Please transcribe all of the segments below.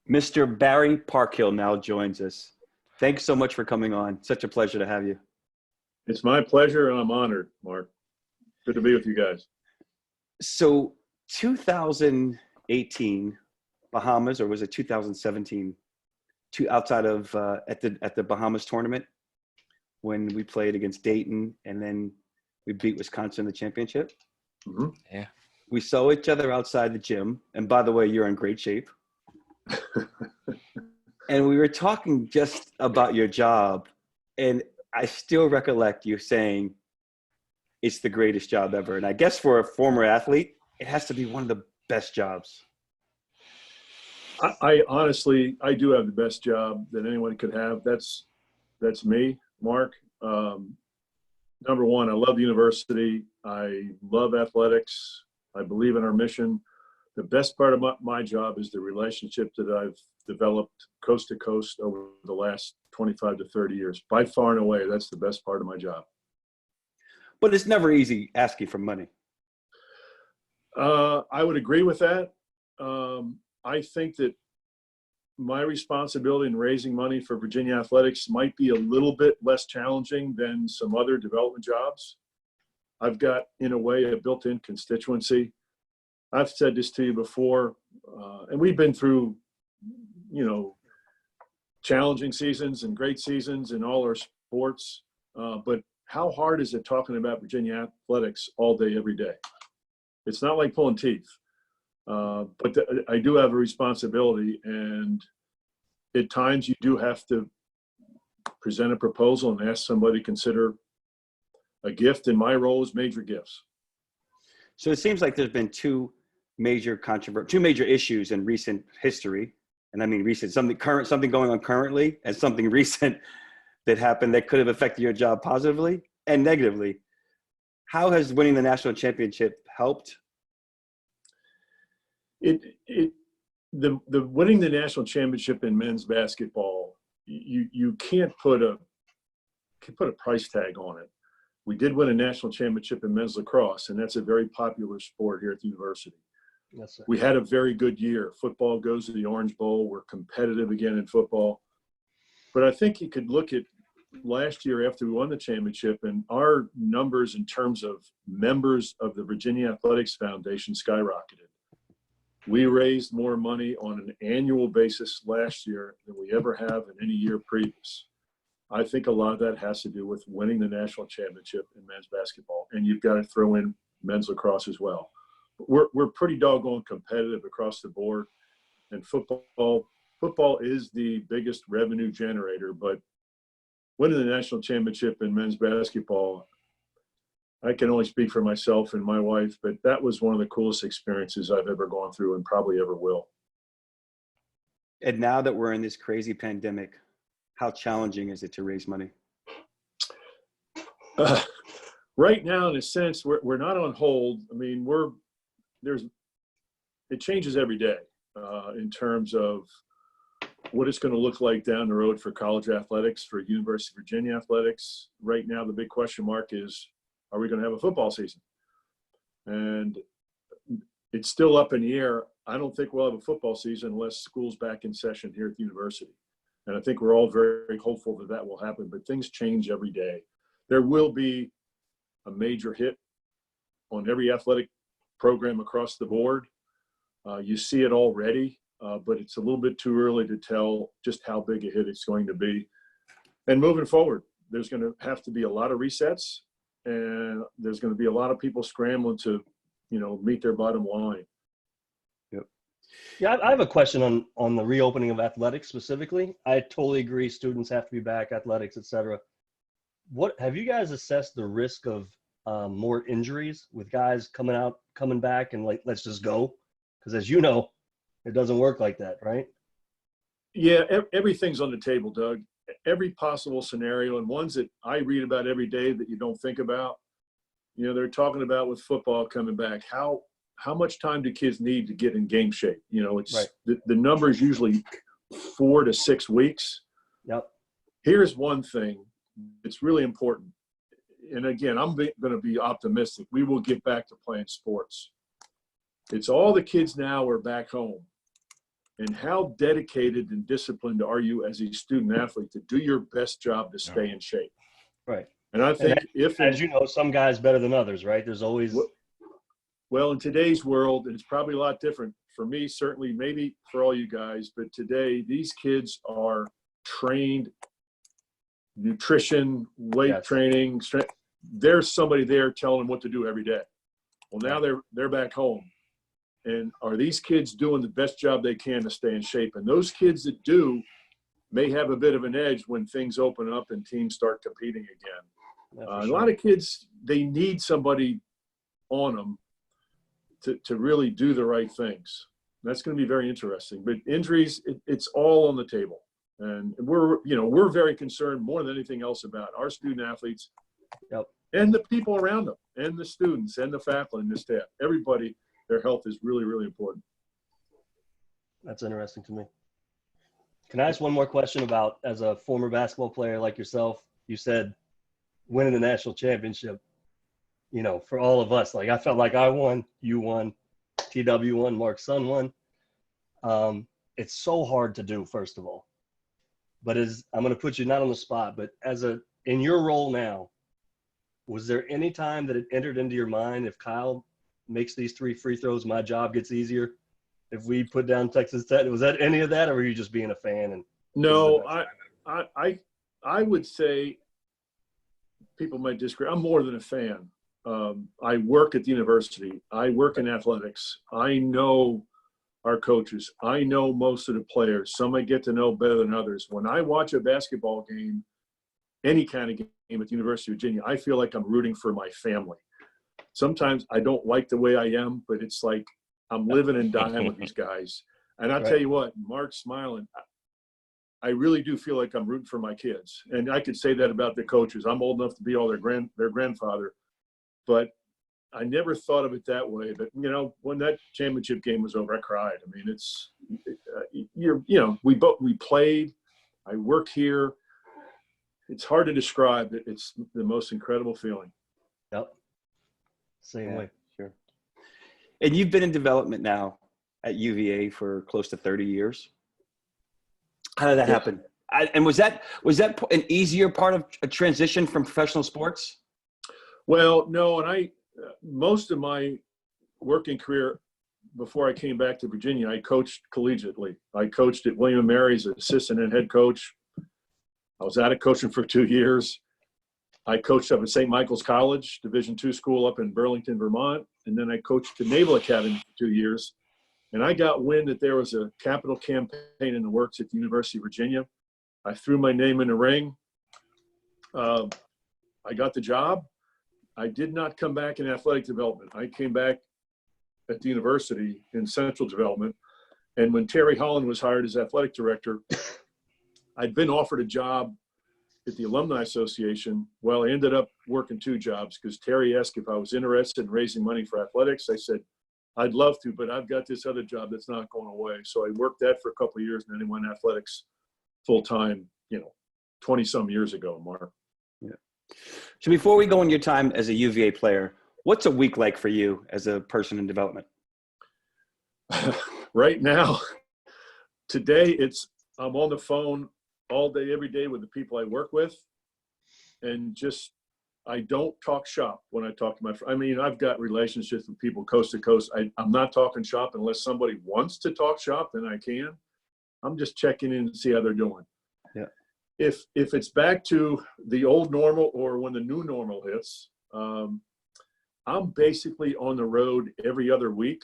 Mr. Barry Parkhill now joins us. Thanks so much for coming on. Such a pleasure to have you. It's my pleasure, and I'm honored, Mark. Good to be with you guys. So 2018 Bahamas, or was it 2017? Outside of at the Bahamas tournament when we played against Dayton, and then we beat Wisconsin in the championship. Mm-hmm. Yeah, we saw each other outside the gym. And by the way, you're in great shape. And we were talking just about your job, and I still recollect you saying it's the greatest job ever. And I guess for a former athlete, it has to be one of the best jobs. I honestly, I do have the best job that anyone could have. That's me, Mark. Number one, I love the university. I love athletics. I believe in our mission. The best part of my job is the relationship that I've developed coast to coast over the last 25 to 30 years. By far and away, that's the best part of my job. But it's never easy asking for money. I would agree with that. I think that my responsibility in raising money for Virginia athletics might be a little bit less challenging than some other development jobs. I've got, in a way, a built-in constituency. I've said this to you before, and we've been through, challenging seasons and great seasons in all our sports. But how hard is it talking about Virginia athletics all day, every day? It's not like pulling teeth. But I do have a responsibility, and at times you do have to present a proposal and ask somebody to consider a gift, and my role is major gifts. So it seems like there's been two major issues in recent history. And I mean recent, something going on currently, and something recent that happened that could have affected your job positively and negatively. How has winning the national championship helped? The winning the national championship in men's basketball, you can't put a price tag on it. We did win a national championship in men's lacrosse, and that's a very popular sport here at the university. Yes, sir. We had a very good year. Football goes to the Orange Bowl. We're competitive again in football. But I think you could look at last year after we won the championship, and our numbers in terms of members of the Virginia Athletics Foundation skyrocketed. We raised more money on an annual basis last year than we ever have in any year previous. I think a lot of that has to do with winning the national championship in men's basketball, and you've got to throw in men's lacrosse as well. We're pretty doggone competitive across the board, and football is the biggest revenue generator. But winning the national championship in men's basketball, I can only speak for myself and my wife, but that was one of the coolest experiences I've ever gone through and probably ever will. And now that we're in this crazy pandemic, how challenging is it to raise money? Right now, in a sense, we're not on hold. I mean, it changes every day in terms of what it's going to look like down the road for college athletics, for University of Virginia athletics. Right now, the big question mark is, are we going to have a football season? And it's still up in the air. I don't think we'll have a football season unless school's back in session here at the university. And I think we're all very, very hopeful that that will happen, but things change every day. There will be a major hit on every athletic program across the board. You see it already, but it's a little bit too early to tell just how big a hit it's going to be. And moving forward, there's going to have to be a lot of resets, and there's going to be a lot of people scrambling to, meet their bottom line. Yep. Yeah, I have a question on the reopening of athletics specifically. I totally agree. Students have to be back, athletics, et cetera. What have you guys assessed the risk of more injuries with guys coming back and let's just go? Because as you know, it doesn't work like that, right? Yeah, everything's on the table, Doug. Every possible scenario, and ones that I read about every day that you don't think about. They're talking about with football coming back, how much time do kids need to get in game shape? It's right. The number is usually 4 to 6 weeks. Yep. Here's one thing that's really important. And again, I'm going to be optimistic. We will get back to playing sports. It's all the kids now are back home. And how dedicated and disciplined are you as a student athlete to do your best job to stay in shape? Right. And I think as you know, some guys better than others, right? There's always. Well, in today's world, and it's probably a lot different for me, certainly, maybe for all you guys, but today these kids are trained, nutrition, weight training, strength. There's somebody there telling them what to do every day. Well, now they're back home. And are these kids doing the best job they can to stay in shape? And those kids that do may have a bit of an edge when things open up and teams start competing again. A lot of kids, they need somebody on them to really do the right things. That's going to be very interesting. But injuries, it's all on the table. And we're very concerned more than anything else about our student athletes and the people around them and the students and the faculty and the staff. Everybody, their health is really, really important. That's interesting to me. Can I ask one more question about, as a former basketball player like yourself, you said winning the national championship, for all of us, like I felt like I won, you won, TW won, Mark's son won. It's so hard to do, first of all. But I'm going to put you not on the spot, but in your role now, was there any time that it entered into your mind, if Kyle makes these 3 free throws, my job gets easier? If we put down Texas Tech, was that any of that, or were you just being a fan? And no, I would say people might disagree. I'm more than a fan. I work at the university. I work in athletics. I know our coaches. I know most of the players. Some I get to know better than others. When I watch a basketball game, any kind of game at the University of Virginia, I feel like I'm rooting for my family. Sometimes I don't like the way I am, but it's like I'm living and dying with these guys. And I'll tell you what, Mark's smiling. I really do feel like I'm rooting for my kids. And I could say that about the coaches. I'm old enough to be all their grandfather. But I never thought of it that way. But, when that championship game was over, I cried. I mean, we played. I work here. It's hard to describe it. It's the most incredible feeling. Yep. Same way. Sure. And you've been in development now at UVA for close to 30 years. How did that happen? And was that an easier part of a transition from professional sports? Well, no. And most of my working career before I came back to Virginia, I coached collegiately. I coached at William & Mary as an assistant and head coach. I was out of coaching for 2 years. I coached up at St. Michael's College, Division II school up in Burlington, Vermont. And then I coached the Naval Academy for 2 years. And I got wind that there was a capital campaign in the works at the University of Virginia. I threw my name in the ring. I got the job. I did not come back in athletic development. I came back at the university in central development. And when Terry Holland was hired as athletic director, I'd been offered a job at the Alumni Association. Well, I ended up working 2 jobs because Terry asked if I was interested in raising money for athletics. I said, I'd love to, but I've got this other job that's not going away. So I worked that for a couple of years and then I went athletics full-time, 20-some years ago, Mark. Yeah. So before we go on your time as a UVA player, what's a week like for you as a person in development? Right now, today I'm on the phone all day, every day with the people I work with. And I don't talk shop when I talk to my friends. I mean, I've got relationships with people coast to coast. I'm not talking shop unless somebody wants to talk shop, then I can. I'm just checking in to see how they're doing. Yeah. If it's back to the old normal or when the new normal hits, I'm basically on the road every other week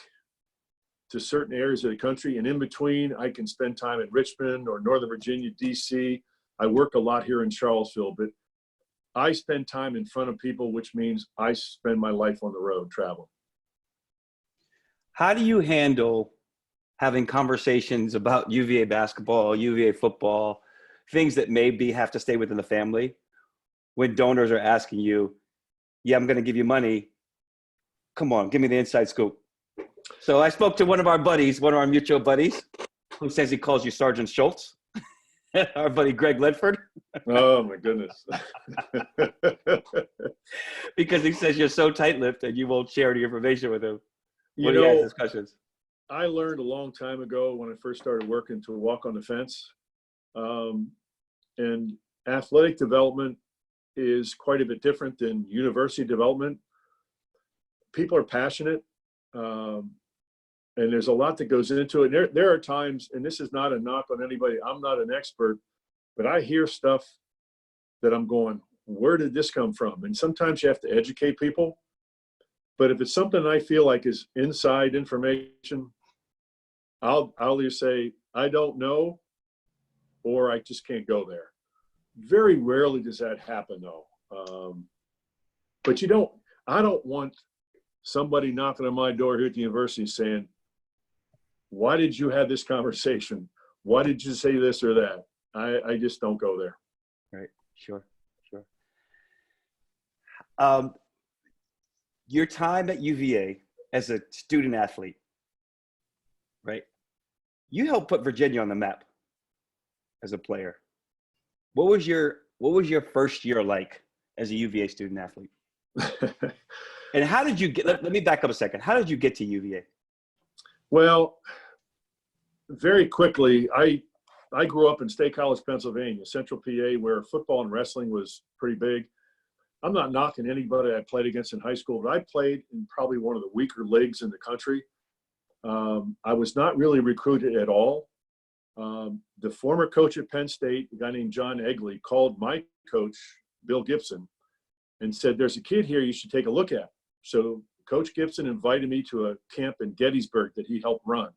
to certain areas of the country. And in between, I can spend time in Richmond or Northern Virginia, DC. I work a lot here in Charlottesville, but I spend time in front of people, which means I spend my life on the road traveling. How do you handle having conversations about UVA basketball, UVA football, things that maybe have to stay within the family, when donors are asking you, yeah, I'm going to give you money. Come on, give me the inside scoop. So I spoke to one of our mutual buddies, who says he calls you Sergeant Schultz, our buddy Greg Ledford. Oh, my goodness. Because he says you're so tight-lipped and you won't share any information with him when he has discussions. I learned a long time ago when I first started working to walk on the fence. And athletic development is quite a bit different than university development. People are passionate, and there's a lot that goes into it. There are times, and this is not a knock on anybody, I'm not an expert, but I hear stuff that I'm going, where did this come from? And sometimes you have to educate people. But if it's something I feel like is inside information, I'll either say, I don't know, or I just can't go there. Very rarely does that happen, though. But I don't want somebody knocking on my door here at the university saying, why did you have this conversation? Why did you say this or that? I just don't go there. Right. Sure. Your time at UVA as a student athlete, right? You helped put Virginia on the map as a player. What was your first year like as a UVA student athlete? And how did you get? Let me back up a second. How did you get to UVA? Well, very quickly, I grew up in State College, Pennsylvania, Central PA, where football and wrestling was pretty big. I'm not knocking anybody I played against in high school, but I played in probably one of the weaker leagues in the country. I was not really recruited at all. The former coach at Penn State, a guy named John Egley, called my coach, Bill Gibson, and said, there's a kid here you should take a look at. So Coach Gibson invited me to a camp in Gettysburg that he helped run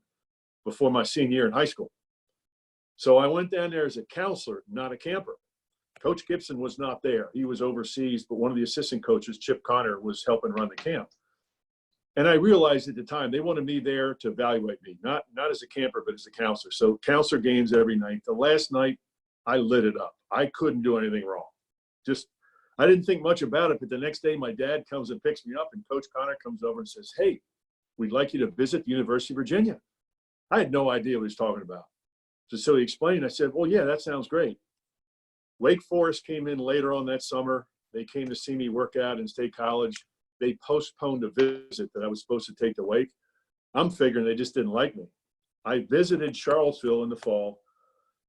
before my senior year in high school. So I went down there as a counselor, not a camper. Coach Gibson was not there. He was overseas, but one of the assistant coaches, Chip Connor, was helping run the camp. And I realized at the time they wanted me there to evaluate me, not as a camper, but as a counselor. So counselor games every night. The last night, I lit it up. I couldn't do anything wrong. I didn't think much about it, but the next day my dad comes and picks me up, and Coach Connor comes over and says, hey, we'd like you to visit the University of Virginia. I had no idea what he was talking about. So he explained. I said, well, yeah, that sounds great. Wake Forest came in later on that summer. They came to see me work out in State College. They postponed a visit that I was supposed to take to Wake. I'm figuring they just didn't like me. I visited Charlottesville in the fall.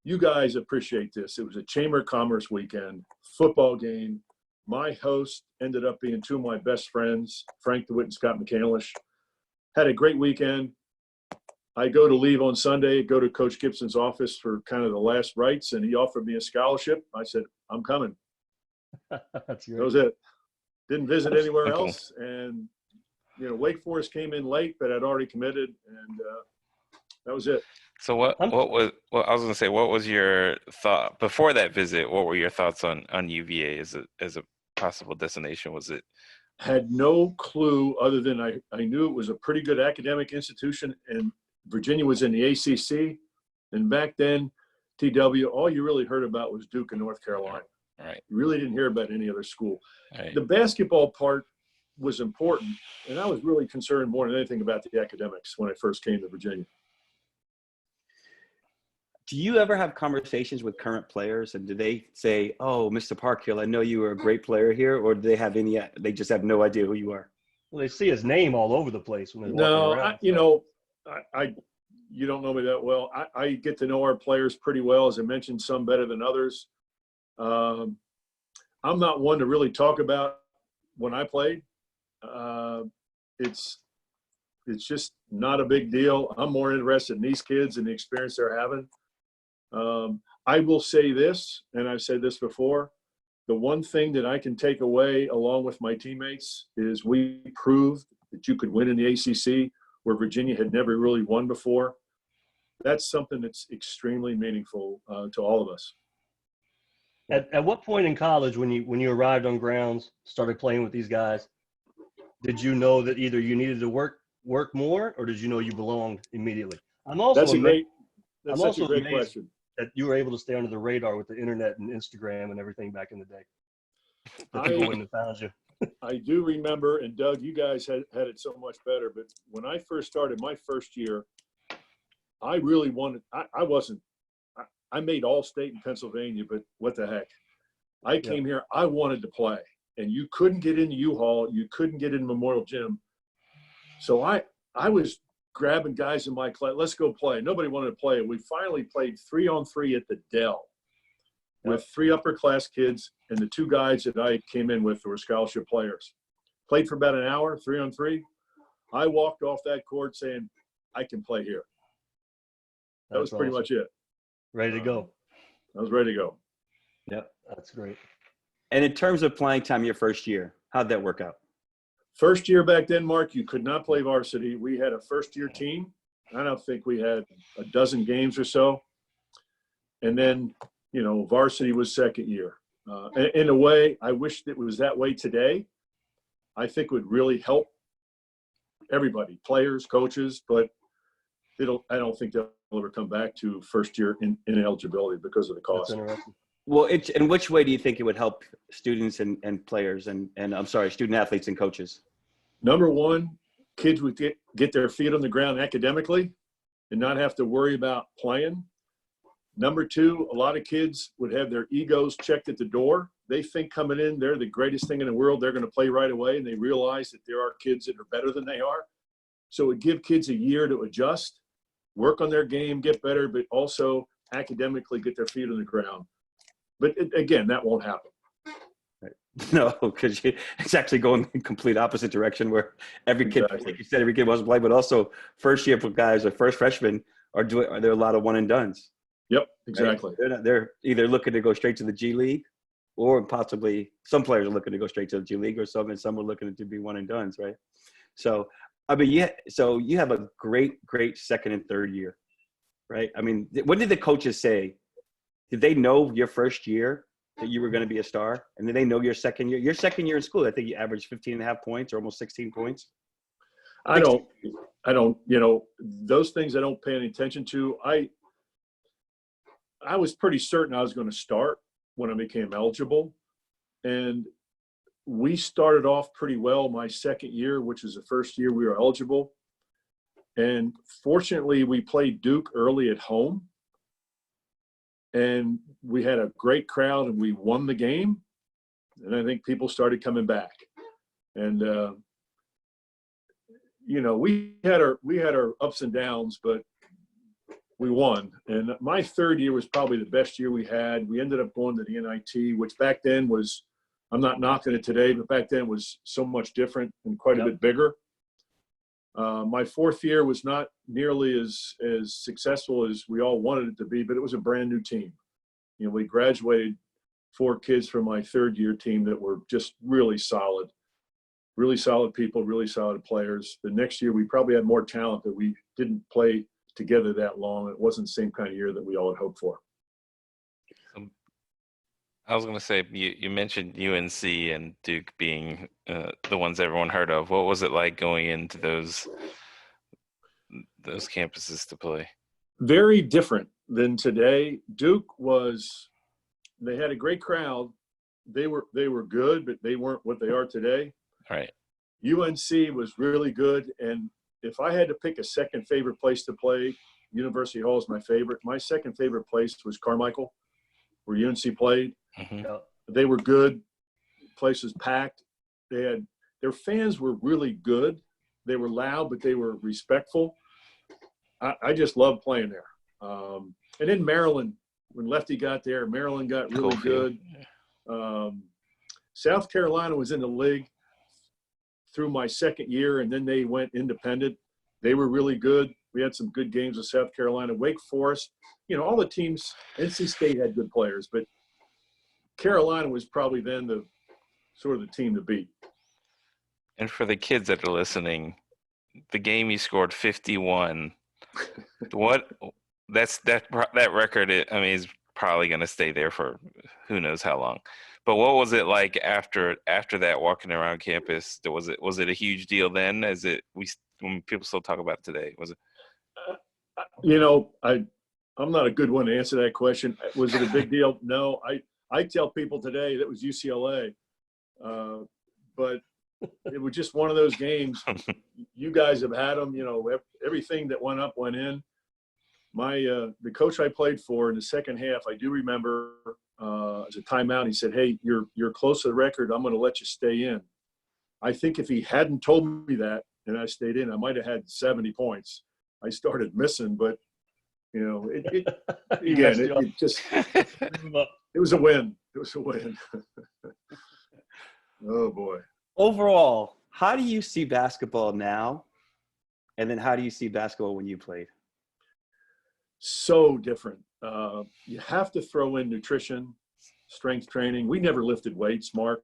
You guys appreciate this. It was a Chamber of Commerce weekend, football game. My host ended up being two of my best friends, Frank DeWitt and Scott McCandlish. Had a great weekend. I go to leave on Sunday, go to Coach Gibson's office for kind of the last rites, and he offered me a scholarship. I said, I'm coming. That's great. That was it. Didn't visit anywhere Simple. else. And, Wake Forest came in late, but I'd already committed, and that was it. So what I was going to say, what was your thought before that visit? What were your thoughts on UVA as a possible destination? Was it? Had no clue other than I knew it was a pretty good academic institution, and Virginia was in the ACC. And back then, TW, all you really heard about was Duke and North Carolina. Right. You really didn't hear about any other school. Right. The basketball part was important, and I was really concerned more than anything about the academics when I first came to Virginia. Do you ever have conversations with current players, and do they say, oh, Mr. Parkhill, I know you were a great player here, or do they just have no idea who you are? Well, they see his name all over the place when they're walking around. You don't know me that well. I get to know our players pretty well. As I mentioned, some better than others. I'm not one to really talk about when I played. It's just not a big deal. I'm more interested in these kids and the experience they're having. I will say this, and I've said this before, the one thing that I can take away along with my teammates is we proved that you could win in the ACC where Virginia had never really won before. That's something that's extremely meaningful to all of us. At what point in college, when you arrived on grounds, started playing with these guys, did you know that either you needed to work more, or did you know you belonged immediately? That's such a great question. That you were able to stay under the radar with the internet and Instagram and everything back in the day. That people wouldn't have found you. I do remember, and Doug, you guys had it so much better, but when I first started my first year, I really wanted, I made All-State in Pennsylvania, but what the heck? I came here, I wanted to play, and you couldn't get into U-Haul, you couldn't get in Memorial Gym. So I was grabbing guys in my class. Let's go play. Nobody wanted to play. We finally played 3-on-3 at the Dell with 3 upper-class kids, and the 2 guys that I came in with were scholarship players. Played for about an hour, 3-on-3. I walked off that court saying, I can play here. That was pretty much it. Ready to go. I was ready to go. Yep. That's great. And in terms of playing time your first year, how'd that work out? First year back then, Mark, you could not play varsity. We had a first-year team. I don't think we had a dozen games or so. And then, varsity was second year. In a way, I wish it was that way today. I think it would really help everybody, players, coaches, but I don't think they'll ever come back to first year ineligibility because of the cost. That's interesting. Well, in which way do you think it would help students and players and I'm sorry, student athletes and coaches? Number one, kids would get their feet on the ground academically and not have to worry about playing. Number two, a lot of kids would have their egos checked at the door. They think coming in, they're the greatest thing in the world. They're going to play right away, and they realize that there are kids that are better than they are. So it would give kids a year to adjust, work on their game, get better, but also academically get their feet on the ground. But again, that won't happen. No, because it's actually going in complete opposite direction where every kid, like you said, every kid wants to play, but also first year guys or first freshmen are there a lot of one and dones. Yep, exactly. Right? They're either looking to go straight to the G League or possibly some players are looking to go straight to the G League or some are looking to be one and dones, right? So, I mean, so you have a great second and third year, right? I mean, what did the coaches say? Did they know your first year that you were going to be a star? And did they know your second year? Your second year in school, I think you averaged 15.5 points or almost 16 points. I don't, those things I don't pay any attention to. I was pretty certain I was going to start when I became eligible. And we started off pretty well my second year, which is the first year we were eligible. And fortunately, we played Duke early at home. And we had a great crowd and we won the game. And I think people started coming back. And, we had our ups and downs, but we won. And my third year was probably the best year we had. We ended up going to the NIT, which back then was, I'm not knocking it today, but back then was so much different and quite a bit bigger. My fourth year was not nearly as successful as we all wanted it to be, but it was a brand new team. We graduated 4 kids from my third year team that were just really solid people, really solid players. The next year we probably had more talent, but we didn't play together that long. It wasn't the same kind of year that we all had hoped for. I was going to say, you mentioned UNC and Duke being the ones everyone heard of. What was it like going into those campuses to play? Very different than today. Duke they had a great crowd. They were good, but they weren't what they are today. Right. UNC was really good. And if I had to pick a second favorite place to play, University Hall is my favorite. My second favorite place was Carmichael, where UNC played. Mm-hmm. They were good. Place was packed. Their fans were really good. They were loud, but they were respectful. I just loved playing there. And in Maryland, when Lefty got there, Maryland got really good. South Carolina was in the league through my second year, and then they went independent. They were really good. We had some good games with South Carolina. Wake Forest, all the teams, NC State had good players, but Carolina was probably then the sort of the team to beat. And for the kids that are listening, the game you scored 51. That record? Is probably going to stay there for who knows how long. But what was it like after that, walking around campus? Was it a huge deal then? When people still talk about it today? Was it? I'm not a good one to answer that question. Was it a big deal? No. I tell people today that was UCLA, but it was just one of those games. You guys have had them. Everything that went up went in. The coach I played for in the second half, I do remember as a timeout, he said, "Hey, you're close to the record. I'm going to let you stay in." I think if he hadn't told me that, and I stayed in. I might have had 70 points. I started missing, but it again, it just, it was a win. It was a win. Oh boy. Overall, how do you see basketball now? And then how do you see basketball when you played? So different. You have to throw in nutrition, strength training. We never lifted weights, Mark,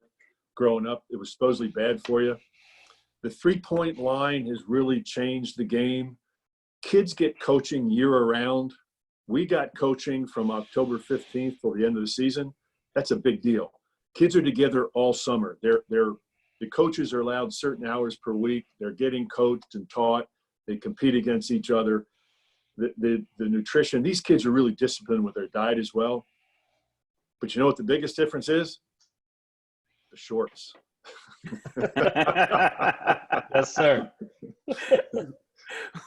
growing up. It was supposedly bad for you. The 3-point line has really changed the game. Kids get coaching year around. We got coaching from October 15th till the end of the season. That's a big deal. Kids are together all summer. The coaches are allowed certain hours per week. They're getting coached and taught. They compete against each other. The nutrition, these kids are really disciplined with their diet as well. But you know what the biggest difference is? The shorts. Yes, sir.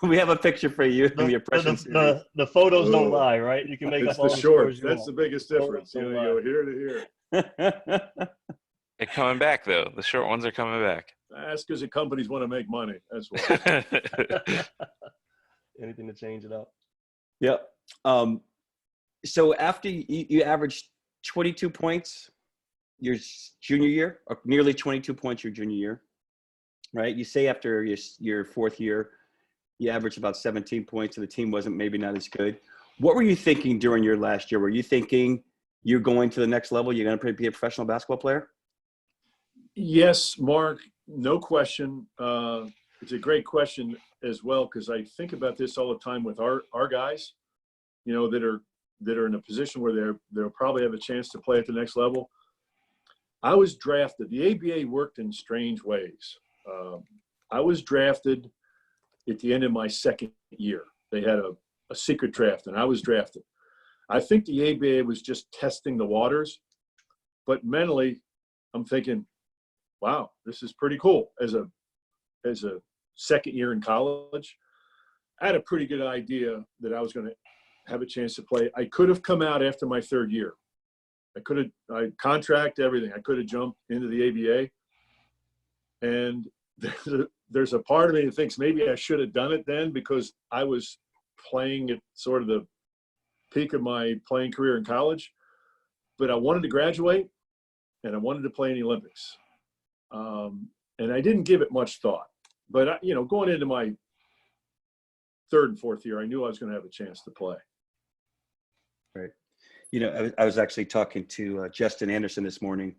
We have a picture for you in your precious series. The photos don't lie, right? You can make It's up all the the shorts. scores you That's want. the biggest difference. You go here to here. They're coming back though. The short ones are coming back. That's because the companies want to make money. That's why. Anything to change it up. Yep. So after you averaged 22 points your junior year, or nearly 22 points your junior year, right? You say after your fourth year, you averaged about 17 points and the team wasn't maybe not as good. What were you thinking during your last year? Were you thinking you're going to the next level? You're going to be a professional basketball player? Yes, Mark, no question. It's a great question as well, because I think about this all the time with our guys, that are in a position where they'll probably have a chance to play at the next level. I was drafted. The ABA worked in strange ways. I was drafted at the end of my second year. They had a secret draft, and I was drafted. I think the ABA was just testing the waters, but mentally, I'm thinking, wow, this is pretty cool. As a second year in college, I had a pretty good idea that I was going to have a chance to play. I could have come out after my third year. I contract everything. I could have jumped into the ABA. And there's a part of me that thinks maybe I should have done it then, because I was playing at sort of the peak of my playing career in college. But I wanted to graduate, and I wanted to play in the Olympics. And I didn't give it much thought. But, going into my third and fourth year, I knew I was going to have a chance to play. Right. I was actually talking to Justin Anderson this morning,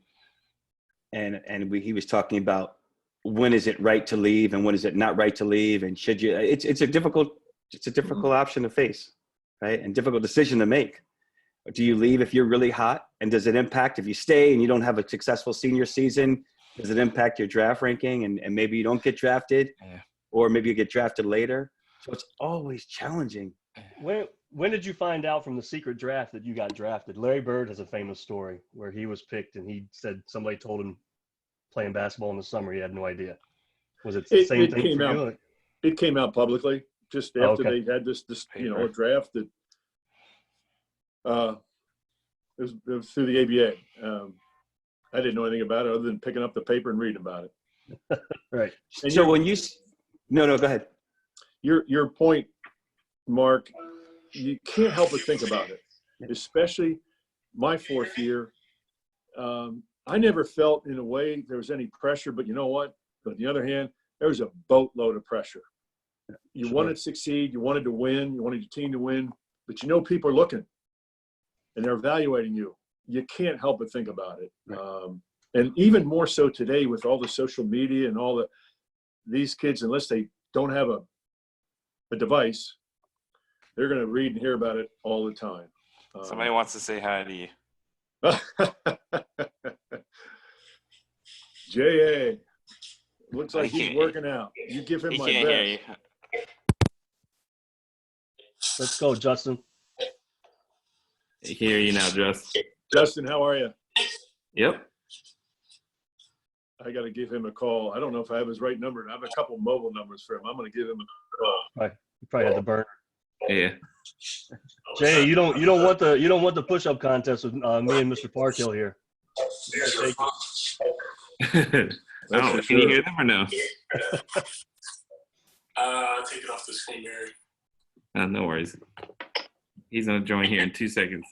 and he was talking about when is it right to leave and when is it not right to leave, and should you? It's a difficult option to face, right? And difficult decision to make. Do you leave if you're really hot, and does it impact if you stay and you don't have a successful senior season? Does it impact your draft ranking, and maybe you don't get drafted, or maybe you get drafted later? So it's always challenging. When did you find out from the secret draft that you got drafted? Larry Bird has a famous story where he was picked and he said somebody told him playing basketball in the summer, he had no idea. Was it the same thing for you? It came out publicly just after they had this a draft that it was through the ABA. I didn't know anything about it other than picking up the paper and reading about it. Right. And so when you no, go ahead. Your point, Mark, you can't help but think about it, especially my fourth year. I never felt in a way there was any pressure, but you know what? But on the other hand, there was a boatload of pressure. You wanted to succeed, you wanted to win, you wanted your team to win, but people are looking and they're evaluating you. You can't help but think about it. Right. And even more so today with all the social media and all these kids, unless they don't have a device, they're going to read and hear about it all the time. Somebody wants to say hi to you. J.A. Looks like he's working out. You give him He my can't hear best. you. Let's go, Justin. I can hear you now, Justin. Justin, how are you? Yep. I got to give him a call. I don't know if I have his right number. I have a couple mobile numbers for him. I'm going to give him a call. Right. You probably had the burner. Yeah. Jay, you don't want the push-up contest with me and Mr. Parkhill here. You gotta take it. I don't know. Can you hear them or no? Take it off the screen, Mary. No worries. He's gonna join here in 2 seconds.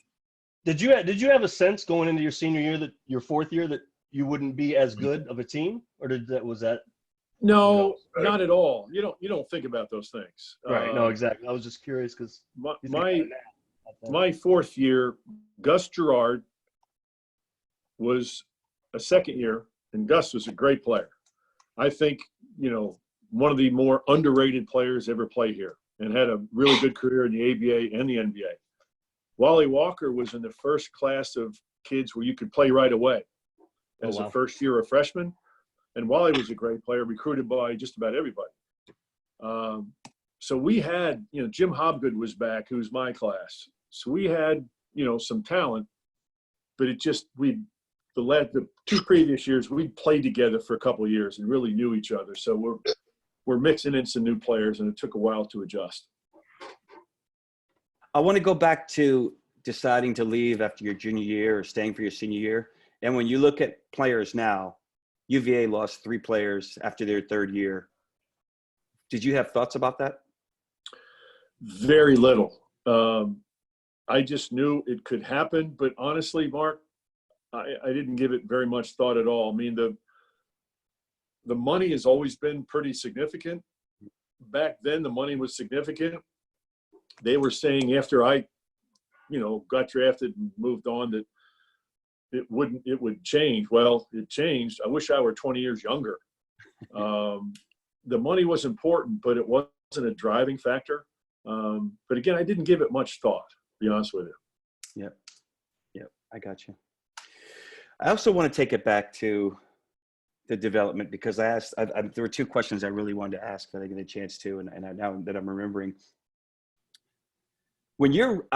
Did you have a sense going into your senior year, that your fourth year, that you wouldn't be as good of a team, or was that? No, Right. not at all. You don't think about those things. Right. No, exactly. I was just curious because my fourth year, Gus Gerard was a second year, and Gus was a great player. I think, one of the more underrated players ever play here, and had a really good career in the ABA and the NBA. Wally Walker was in the first class of kids where you could play right away as a first year or freshman. And Wally was a great player, recruited by just about everybody. So we had, Jim Hobgood was back, who's my class. So we had, some talent, but it just, the 2 previous years, we played together for a couple of years and really knew each other. So we're mixing in some new players, and it took a while to adjust. I want to go back to deciding to leave after your junior year or staying for your senior year. And when you look at players now, UVA lost 3 players after their third year. Did you have thoughts about that? Very little. I just knew it could happen, but honestly, Mark, I didn't give it very much thought at all. I mean, the money has always been pretty significant. Back then, the money was significant. They were saying after I, got drafted and moved on, that it would change. Well, it changed. I wish I were 20 years younger. The money was important, but it wasn't a driving factor. But again, I didn't give it much thought, to be honest with you. Yep. I got you. I also want to take it back to the development, because there were 2 questions I really wanted to ask that I get a chance to, and now that I'm remembering. When you're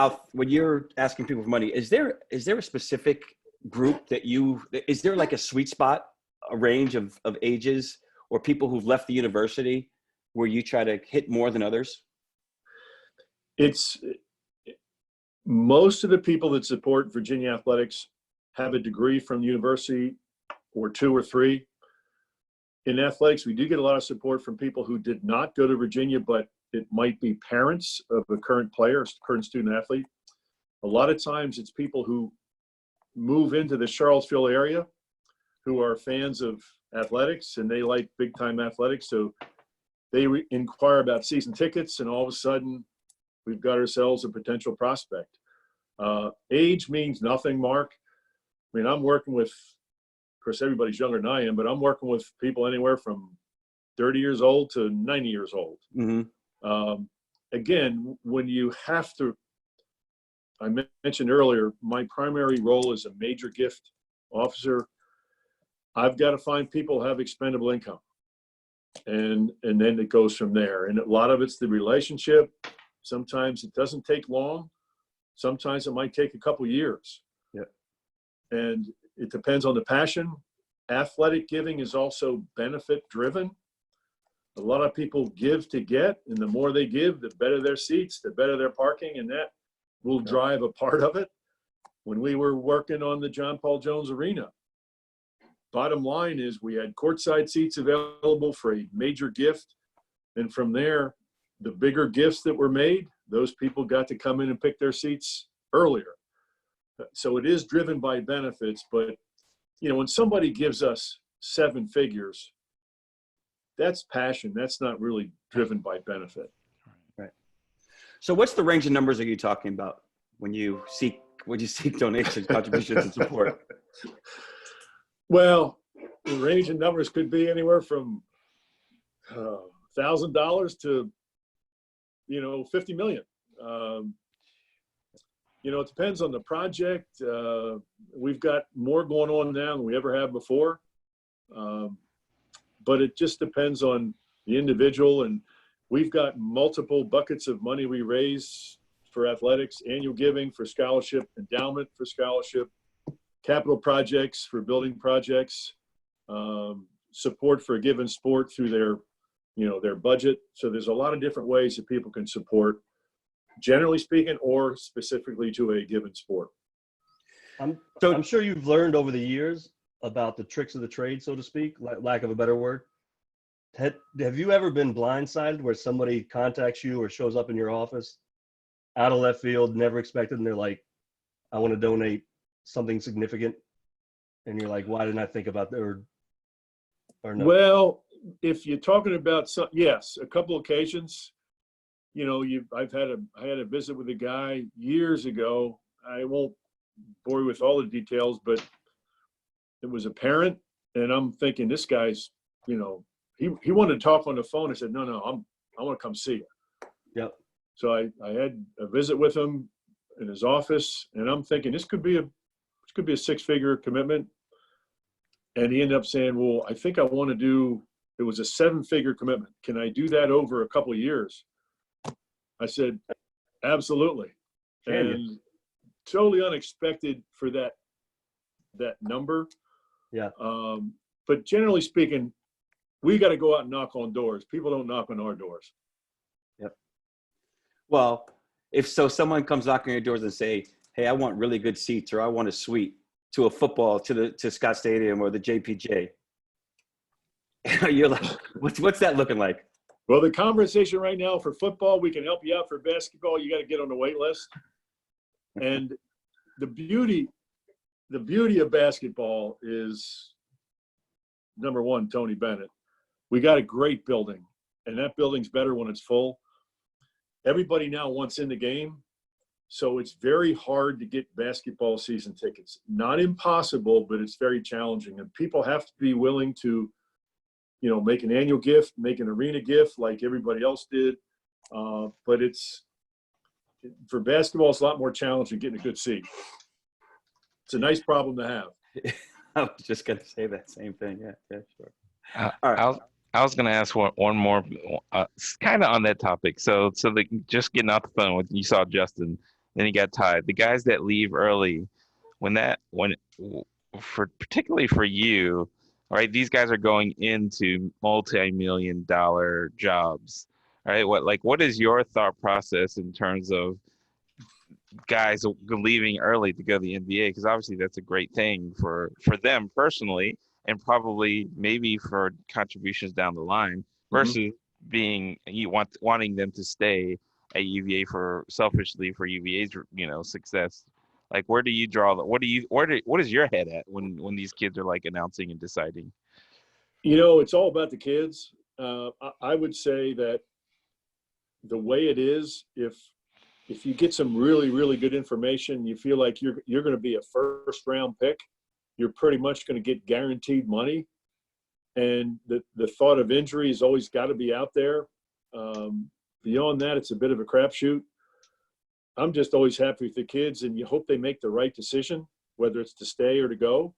asking people for money, is there a specific group is there like a sweet spot, a range of ages, or people who've left the university where you try to hit more than others? It's most of the people that support Virginia athletics have a degree from the university, or 2 or 3. In athletics, we do get a lot of support from people who did not go to Virginia, but it might be parents of a current player, current student athlete. A lot of times it's people who move into the Charlottesville area who are fans of athletics, and they like big time athletics. So they inquire about season tickets, and all of a sudden we've got ourselves a potential prospect. Age means nothing, Mark. I mean, I'm working with, of course, everybody's younger than I am, but I'm working with people anywhere from 30 years old to 90 years old. Mm-hmm. Again, when you have to, I mentioned earlier, my primary role is a major gift officer. I've got to find people who have expendable income. And then it goes from there. And a lot of it's the relationship. Sometimes it doesn't take long. Sometimes it might take a couple years. Yep. And it depends on the passion. Athletic giving is also benefit driven. A lot of people give to get, and the more they give, the better their seats, the better their parking, and that will drive a part of it. When we were working on the John Paul Jones Arena, bottom line is we had courtside seats available for a major gift. And from there, the bigger gifts that were made, those people got to come in and pick their seats earlier. So it is driven by benefits, but when somebody gives us 7 figures, that's passion. That's not really driven by benefit. Right. So what's the range of numbers are you talking about when you seek donations, contributions, and support? Well, the range of numbers could be anywhere from $1,000 to, $50 million. It depends on the project. We've got more going on now than we ever have before. But it just depends on the individual. And we've got multiple buckets of money we raise for athletics, annual giving for scholarship, endowment for scholarship, capital projects for building projects, support for a given sport through their budget. So there's a lot of different ways that people can support, generally speaking, or specifically to a given sport. I'm sure you've learned over the years about the tricks of the trade, so to speak, lack of a better word, have you ever been blindsided where somebody contacts you or shows up in your office out of left field, never expected, and they're like, I want to donate something significant, and you're like, why didn't I think about that, or no? Well, if you're talking about some, yes, a couple occasions. You know, I had a visit with a guy years ago. I won't bore you with all the details, but it was a parent, and I'm thinking this guy's, you know, he wanted to talk on the phone. I said, no, I want to come see you. Yep. So I had a visit with him in his office, and I'm thinking this could be a 6-figure commitment. And he ended up saying, well, I think I want to do, it was a 7-figure commitment. Can I do that over a couple of years? I said, absolutely. And totally unexpected for that number. Yeah. But generally speaking, we got to go out and knock on doors. People don't knock on our doors. Yep. Well, if so, someone comes knocking on your doors and say, hey, I want really good seats, or I want a suite to a football, to Scott Stadium or the JPJ. You're like, what's that looking like? Well, the conversation right now for football, we can help you out. For basketball, you got to get on the wait list. And the beauty of basketball is, number one, Tony Bennett. We got a great building, and that building's better when it's full. Everybody now wants in the game, so it's very hard to get basketball season tickets. Not impossible, but it's very challenging, and people have to be willing to, you know, make an annual gift, make an arena gift like everybody else did. But for basketball, it's a lot more challenging getting a good seat. It's a nice problem to have. I was just going to say that same thing. Yeah, sure. All right. I was going to ask one more, kind of on that topic. So just getting off the phone with, you saw Justin, then he got tied. The guys that leave early, particularly for you, all right, these guys are going into multi-million-dollar jobs. All right, what is your thought process in terms of guys leaving early to go to the NBA? Because obviously that's a great thing for them personally, and probably maybe for contributions down the line, versus wanting them to stay at UVA selfishly for UVA's success. Like, where do you draw what is your head at when these kids are like announcing and deciding? You know, it's all about the kids. I would say that the way it is, if you get some really, really good information, you feel like you're going to be a first-round pick, you're pretty much going to get guaranteed money. And the thought of injury has always got to be out there. Beyond that, it's a bit of a crapshoot. I'm just always happy with the kids, and you hope they make the right decision, whether it's to stay or to go.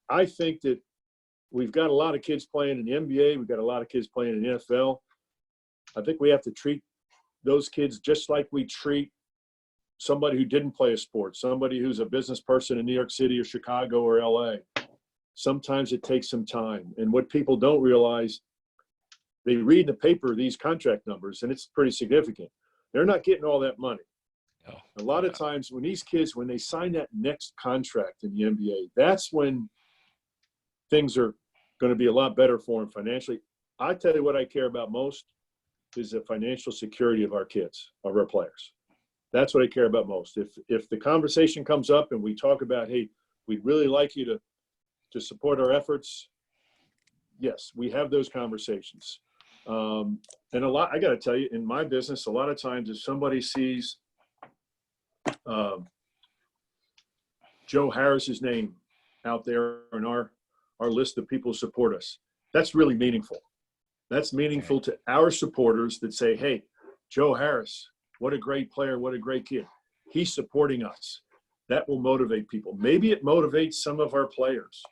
I think that we've got a lot of kids playing in the NBA. We've got a lot of kids playing in the NFL. I think we have to treat those kids just like we treat somebody who didn't play a sport, somebody who's a business person in New York City or Chicago or LA. Sometimes it takes some time. And what people don't realize, they read in the paper these contract numbers, and it's pretty significant. They're not getting all that money. No. A lot of times when these kids, when they sign that next contract in the NBA, that's when things are going to be a lot better for them financially. I tell you what I care about most is the financial security of our kids, of our players. That's what I care about most. If the conversation comes up and we talk about, hey, we'd really like you to support our efforts, yes, we have those conversations. And I got to tell you, in my business, a lot of times if somebody sees Joe Harris's name out there in our list of people who support us, that's really meaningful. That's meaningful to our supporters that say, hey, Joe Harris, what a great player, what a great kid. He's supporting us. That will motivate people. Maybe it motivates some of our players.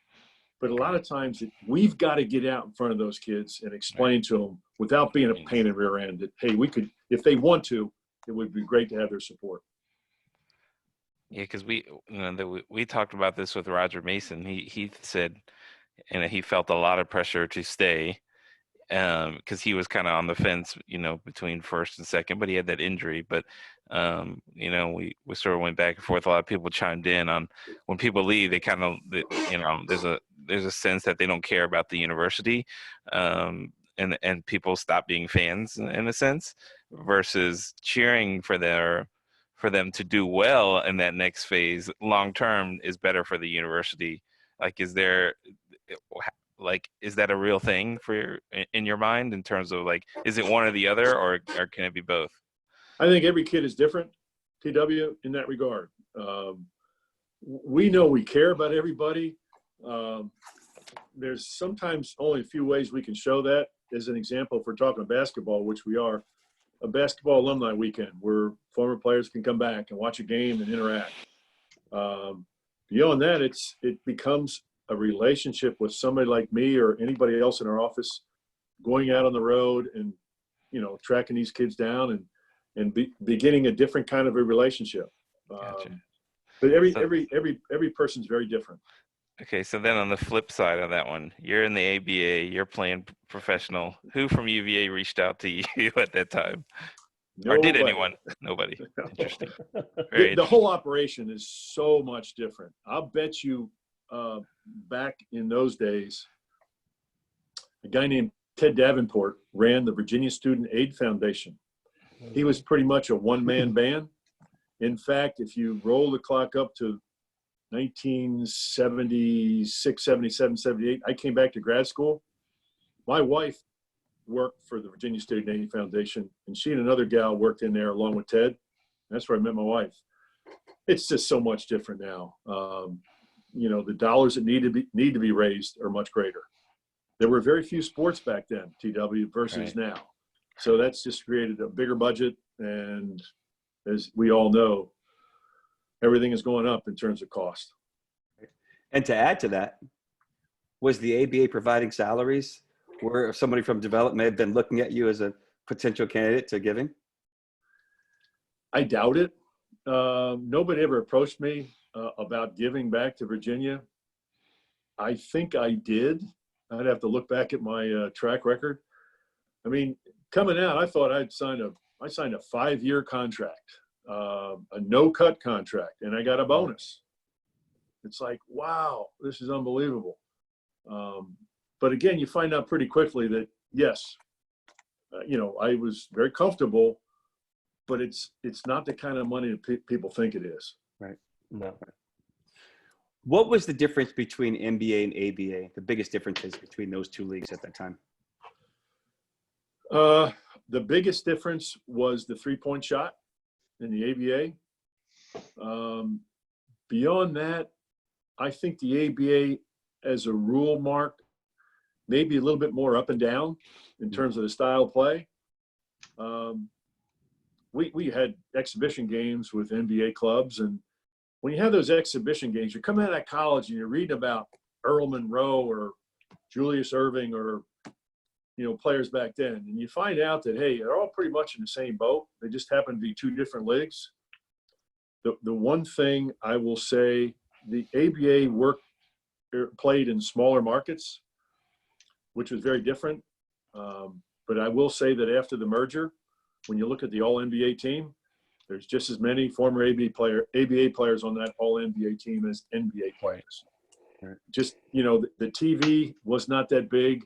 But a lot of times we've got to get out in front of those kids and explain to them without being a pain in the rear end that, hey, we could, if they want to, it would be great to have their support. Yeah, because we talked about this with Roger Mason. He said, and he felt a lot of pressure to stay because he was kind of on the fence, between first and second, but he had that injury. But we sort of went back and forth. A lot of people chimed in on when people leave, they kind of, there's a sense that they don't care about the university, and people stop being fans in a sense, versus cheering for them to do well in that next phase long term is better for the university. Like, is that a real thing in your mind, in terms of, like, is it one or the other, or can it be both? I think every kid is different, TW, in that regard. We know we care about everybody. There's sometimes only a few ways we can show that. As an example, if we're talking basketball, which we are, a basketball alumni weekend where former players can come back and watch a game and interact. Beyond that, it becomes a relationship with somebody like me or anybody else in our office, going out on the road and, tracking these kids down and beginning a different kind of a relationship. Gotcha. But every person's very different. Okay, so then on the flip side of that one, you're in the ABA, you're playing professional. Who from UVA reached out to you at that time? Or did anyone? Nobody. Interesting. The whole operation is so much different. I'll bet you back in those days, a guy named Ted Davenport ran the Virginia Student Aid Foundation. He was pretty much a one-man band. In fact, if you roll the clock up to 1976, 77, 78, I came back to grad school. My wife worked for the Virginia Student Aid Foundation, and she and another gal worked in there along with Ted. That's where I met my wife. It's just so much different now. The dollars that need to be raised are much greater. There were very few sports back then, TW, versus now. So that's just created a bigger budget, and as we all know, everything is going up in terms of cost. And to add to that, was the ABA providing salaries where somebody from development may have been looking at you as a potential candidate to giving? I doubt it. Nobody ever approached me about giving back to Virginia. I think I did. I'd have to look back at my track record. I mean, coming out, I thought I signed a 5-year contract, a no-cut contract, and I got a bonus. It's like, wow, this is unbelievable. But again, you find out pretty quickly that, yes, I was very comfortable, but it's not the kind of money that people think it is. Right. No. What was the difference between NBA and ABA? The biggest differences between those two leagues at that time? The biggest difference was the three-point shot in the ABA. Beyond that, I think the ABA as a rule, Mark, maybe a little bit more up and down in terms of the style of play. We had exhibition games with NBA clubs, and when you have those exhibition games, you're coming out of college and you're reading about Earl Monroe or Julius Erving or players back then, and you find out that, hey, they're all pretty much in the same boat. They just happen to be two different leagues. The one thing I will say, the ABA played in smaller markets, which was very different. But I will say that after the merger, when you look at the All-NBA team, there's just as many former ABA players on that All-NBA team as NBA players. Right. Just, the TV was not that big.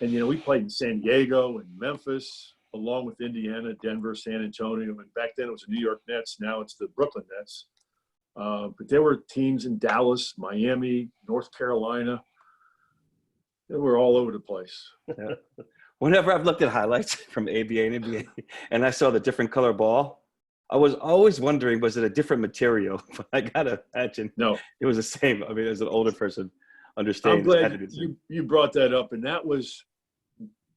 And, we played in San Diego and Memphis, along with Indiana, Denver, San Antonio. And back then it was the New York Nets. Now it's the Brooklyn Nets. But there were teams in Dallas, Miami, North Carolina. They were all over the place. Yeah. Whenever I've looked at highlights from ABA and NBA and I saw the different color ball, I was always wondering, was it a different material? But I got to imagine it was the same. I mean, as an older person, understanding. I'm glad you brought that up. And that was,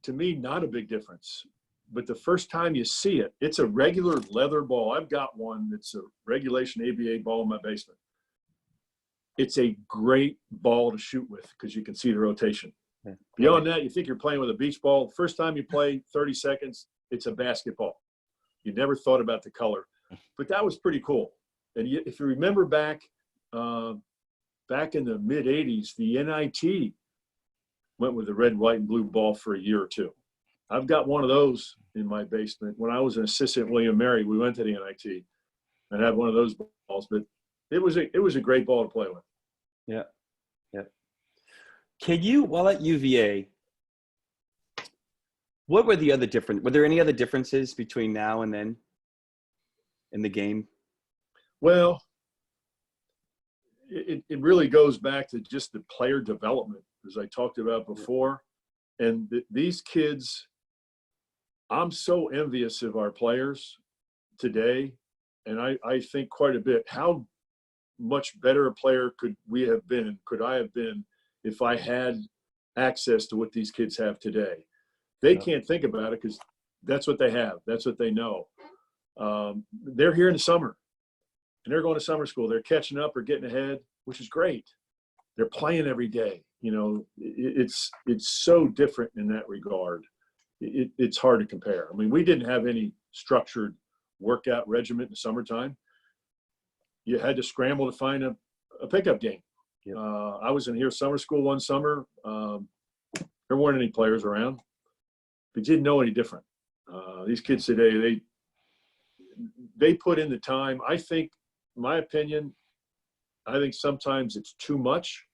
to me, not a big difference. But the first time you see it, it's a regular leather ball. I've got one that's a regulation ABA ball in my basement. It's a great ball to shoot with because you can see the rotation. Yeah. Beyond that, you think you're playing with a beach ball. First time you play, 30 seconds, it's a basketball. You never thought about the color. But that was pretty cool. And if you remember back in the mid-'80s, the NIT went with the red, white, and blue ball for a year or two. I've got one of those in my basement. When I was an assistant at William Mary, we went to the NIT and had one of those balls. But it was a great ball to play with. Yeah. Yeah. Can you, while at UVA, what were the other were there any other differences between now and then in the game? Well, it really goes back to just the player development, as I talked about before. And these kids, I'm so envious of our players today. And I think quite a bit, how much better a player could I have been if I had access to what these kids have today. They can't think about it because that's what they have. That's what they know. They're here in the summer, and they're going to summer school. They're catching up or getting ahead, which is great. They're playing every day. You know, it's so different in that regard. It's hard to compare. I mean, we didn't have any structured workout regimen in the summertime. You had to scramble to find a pickup game. Yep. I was in here summer school one summer. There weren't any players around. But you didn't know any different. These kids today, they put in the time. I think, my opinion, I think sometimes it's too much,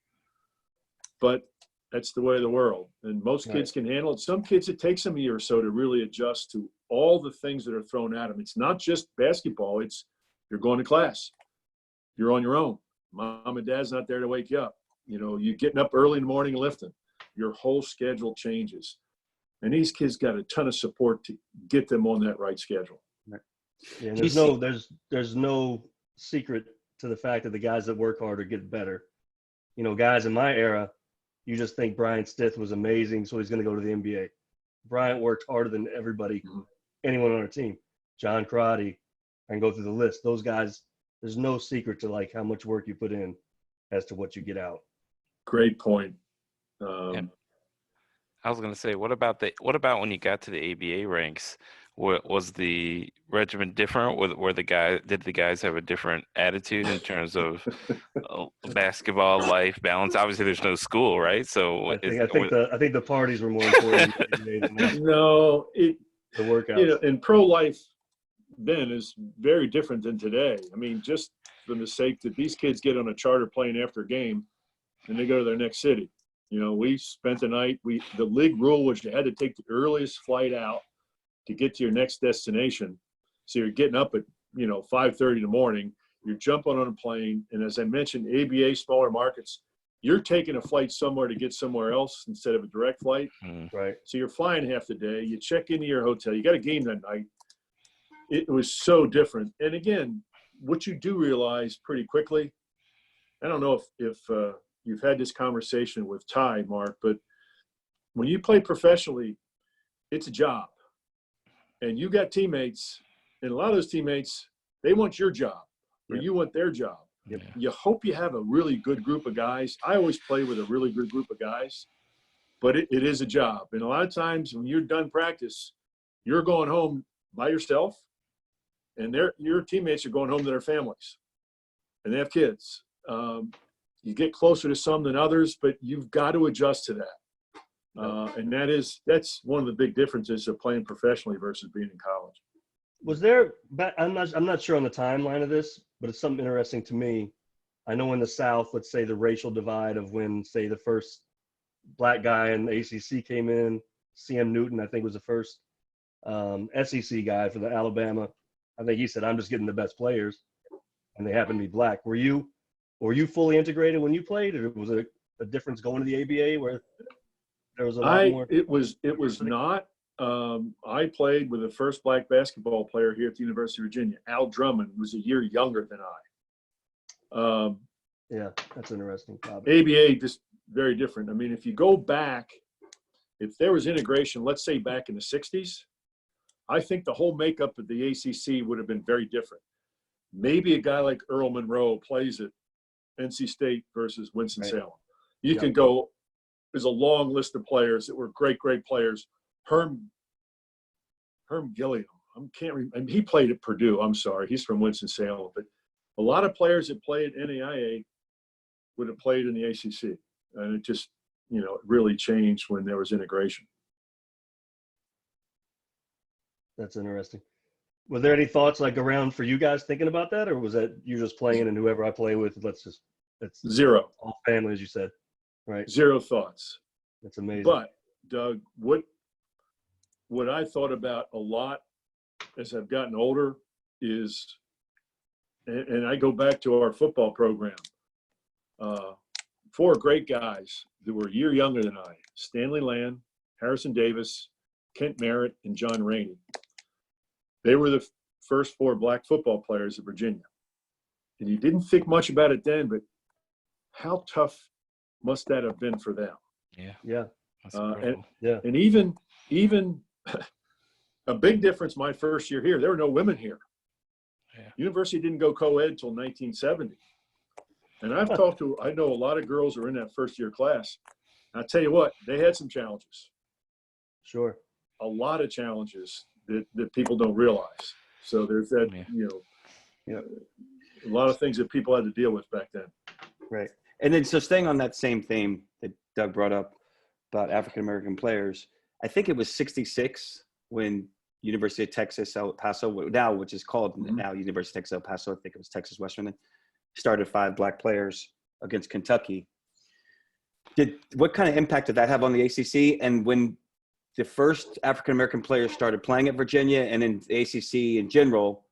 but that's the way of the world. And most kids can handle it. Some kids, it takes them a year or so to really adjust to all the things that are thrown at them. It's not just basketball. It's you're going to class. You're on your own. Mom and dad's not there to wake you up. You know, you're getting up early in the morning and lifting. Your whole schedule changes. And these kids got a ton of support to get them on that right schedule. Yeah, and there's no secret to the fact that the guys that work harder get better. You know, guys in my era, you just think Brian Stith was amazing, so he's going to go to the NBA. Bryant worked harder than everybody, anyone on our team. John Crotty, I can go through the list. Those guys, there's no secret to like how much work you put in as to what you get out. Great point. I was going to say, what about when you got to the ABA ranks? Was the regimen different? Did the guys have a different attitude in terms of basketball life balance? Obviously, there's no school, right? So I think the parties were more important than No, the workouts. You know, and pro life then is very different than today. I mean, just for the sake that these kids get on a charter plane after a game and they go to their next city. You know, we spent the night. The league rule was you had to take the earliest flight out to get to your next destination. So you're getting up at 5:30 in the morning. You're jumping on a plane, and as I mentioned, ABA smaller markets. You're taking a flight somewhere to get somewhere else instead of a direct flight. Right. So you're flying half the day. You check into your hotel. You got a game that night. It was so different. And again, what you do realize pretty quickly. I don't know if you've had this conversation with Ty, Mark, but when you play professionally, it's a job. And you got teammates, and a lot of those teammates, they want your job, or you want their job. Yep. You hope you have a really good group of guys. I always play with a really good group of guys, but it is a job. And a lot of times when you're done practice, you're going home by yourself, and your teammates are going home to their families, and they have kids. You get closer to some than others, but you've got to adjust to that. And that's one of the big differences of playing professionally versus being in college. Was there? I'm not sure on the timeline of this, but it's something interesting to me. I know in the South, let's say the racial divide of when, say, the first black guy in the ACC came in, C.M. Newton, I think was the first SEC guy for the Alabama. I think he said, "I'm just getting the best players," and they happen to be black. Were you fully integrated when you played, or was it a difference going to the ABA where there was a lot more? It was not. I played with the first black basketball player here at the University of Virginia. Al Drummond was a year younger than I. Yeah, that's interesting. ABA just very different. I mean, if you go back, if there was integration, let's say back in the 60s, I think the whole makeup of the ACC would have been very different. Maybe a guy like Earl Monroe plays at NC State versus Winston-Salem. You can go, there's a long list of players that were great players. Herm Gilliam, he played at Purdue. I'm sorry, he's from Winston-Salem. But a lot of players that play at NAIA would have played in the ACC. And it just, it really changed when there was integration. That's interesting. Were there any thoughts like around for you guys thinking about that, or was that you just playing and whoever I play with, it's Zero. all family, as you said? Right. Zero thoughts. That's amazing. But Doug, what I thought about a lot as I've gotten older is, and I go back to our football program, 4 great guys that were a year younger than I: Stanley Land, Harrison Davis, Kent Merritt, and John Rainey. They were the first 4 black football players of Virginia. And you didn't think much about it then, but how tough must that have been for them? Yeah. That's incredible. And even a big difference my first year here, there were no women here. Yeah. University didn't go co-ed until 1970. And I know a lot of girls who are in that first year class. I'll tell you what, they had some challenges, Sure. a lot of challenges that people don't realize. So there's that, a lot of things that people had to deal with back then. Right. And then, so staying on that same theme that Doug brought up about African-American players, I think it was 66 when University of Texas El Paso, now, which is called now University of Texas El Paso, I think it was Texas Western, started 5 black players against Kentucky. What kind of impact did that have on the ACC? And when the first African-American players started playing at Virginia and in the ACC in general,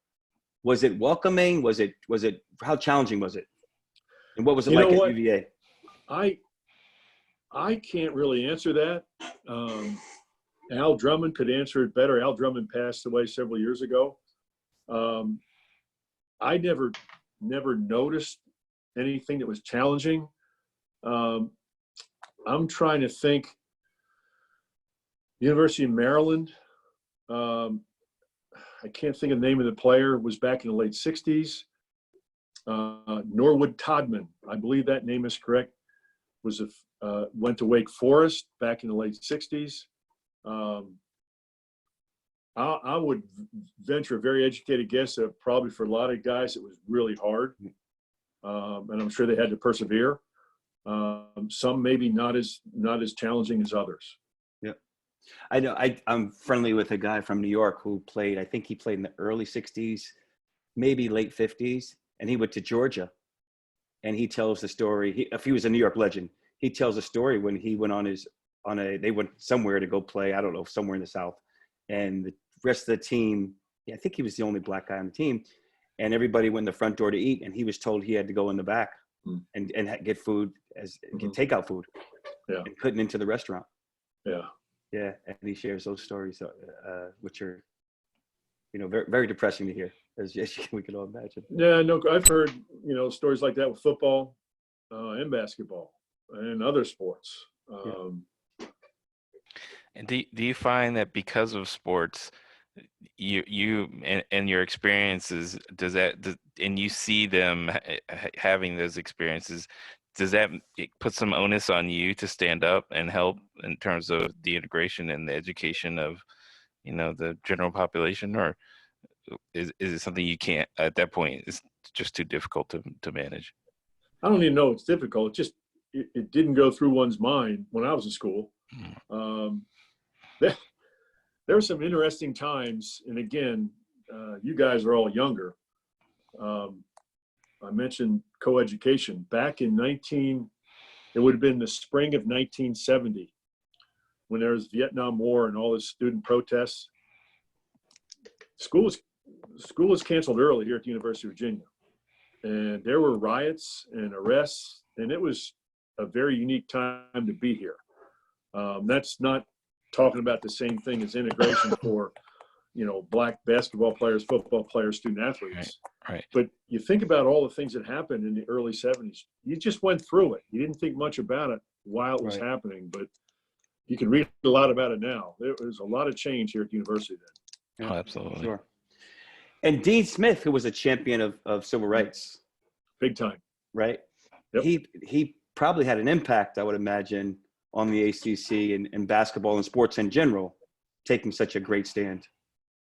was it welcoming? Was it, how challenging was it? And what was it like at UVA? I can't really answer that. Al Drummond could answer it better. Al Drummond passed away several years ago. I never noticed anything that was challenging. I'm trying to think. University of Maryland. I can't think of the name of the player. It was back in the late 60s. Norwood Todman, I believe that name is correct, went to Wake Forest back in the late 60s. I would venture a very educated guess that probably for a lot of guys it was really hard, and I'm sure they had to persevere. Some maybe not as challenging as others. Yeah, I know. I'm friendly with a guy from New York who played. I think he played in the early 60s, maybe late 50s, and he went to Georgia. And he tells the story. If he was a New York legend, he tells a story when he went they went somewhere to go play. I don't know, somewhere in the South, and the rest of the team. I think he was the only black guy on the team, and everybody went in the front door to eat, and he was told he had to go in the back and get food get takeout food. Yeah, and couldn't into the restaurant. Yeah, and he shares those stories, which are, very, very depressing to hear, as we can all imagine. Yeah, no, I've heard stories like that with football and basketball and other sports. And do you find that because of sports, you and your experiences, and you see them having those experiences, does that put some onus on you to stand up and help in terms of the integration and the education of, the general population, or is it something you can't at that point? It's just too difficult to manage. I don't even know it's difficult. It didn't go through one's mind when I was in school. There were some interesting times, and again, you guys are all younger. I mentioned coeducation. Back in it would have been the spring of 1970, when there was Vietnam War and all the student protests. School was canceled early here at the University of Virginia, and there were riots and arrests, and it was a very unique time to be here. That's not talking about the same thing as integration for, black basketball players, football players, student athletes. Right. But you think about all the things that happened in the early 70s. You just went through it. You didn't think much about it while it was happening, but you can read a lot about it now. There was a lot of change here at the university then. Oh, absolutely. Sure. And Dean Smith, who was a champion of civil rights. Big time. Right? Yep. He probably had an impact, I would imagine, on the ACC and basketball and sports in general, taking such a great stand.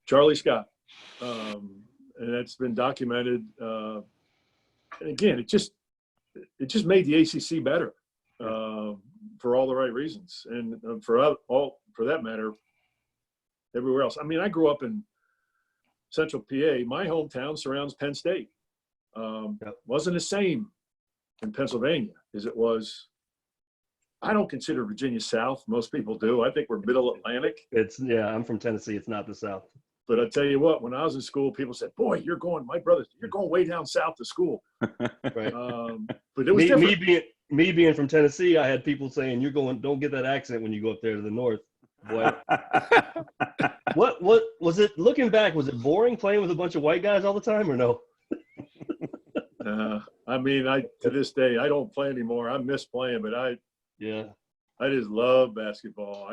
Charlie Scott. And that's been documented. And again, it just made the ACC better for all the right reasons. And for that matter, everywhere else. I mean, I grew up in Central PA. My hometown surrounds Penn State. Wasn't the same in Pennsylvania as it was I don't consider Virginia South. Most people do. I think we're middle Atlantic. I'm from Tennessee. It's not the South. But I tell you what, when I was in school, people said, "Boy, you're going way down south to school." Right. But it was different. Me being from Tennessee, I had people saying, don't get that accent when you go up there to the north. Boy. What was it, looking back, was it boring playing with a bunch of white guys all the time or no? I mean, to this day, I don't play anymore. I miss playing, but I just love basketball.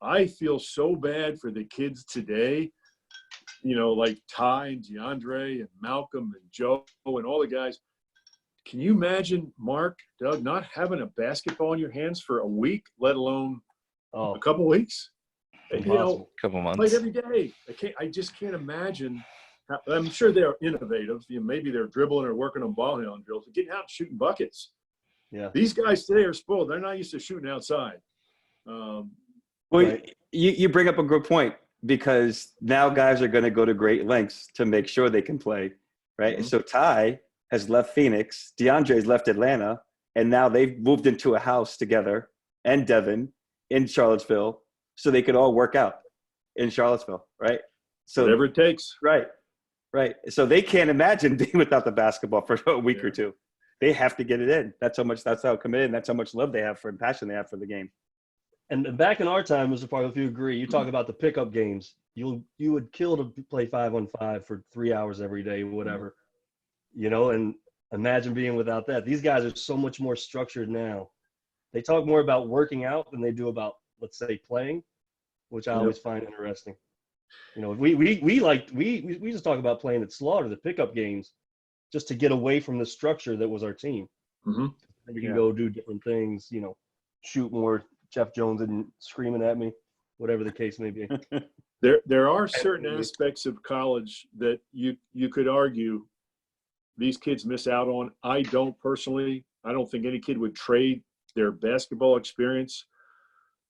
I feel so bad for the kids today, like Ty and DeAndre and Malcolm and Joe and all the guys. Can you imagine, Mark, Doug, not having a basketball in your hands for a week, let alone a couple weeks? Couple months. Played every day. I just can't imagine. I'm sure they're innovative. Maybe they're dribbling or working on ball handling drills, but getting out and shooting buckets. Yeah. These guys today are spoiled. They're not used to shooting outside. Well, right. you bring up a good point, because now guys are going to go to great lengths to make sure they can play, right? Mm-hmm. So Ty has left Phoenix, DeAndre's left Atlanta, and now they've moved into a house together, and Devin in Charlottesville, so they could all work out in Charlottesville, right? So Whatever it takes. Right. So they can't imagine being without the basketball for a week or two. They have to get it in. That's how committed, and that's how much love they have and passion they have for the game. And back in our time, Mr. Parkhill, if you agree, you talk about the pickup games. You would kill to play 5-on-5 for 3 hours every day, whatever. And imagine being without that. These guys are so much more structured now. They talk more about working out than they do about, let's say, playing, which I always find interesting. We just talk about playing at Slaughter, the pickup games, just to get away from the structure that was our team. Mm-hmm. We can go do different things, shoot more. Jeff Jones isn't screaming at me, whatever the case may be. There are certain aspects of college that you could argue these kids miss out on. I don't personally. I don't think any kid would trade their basketball experience.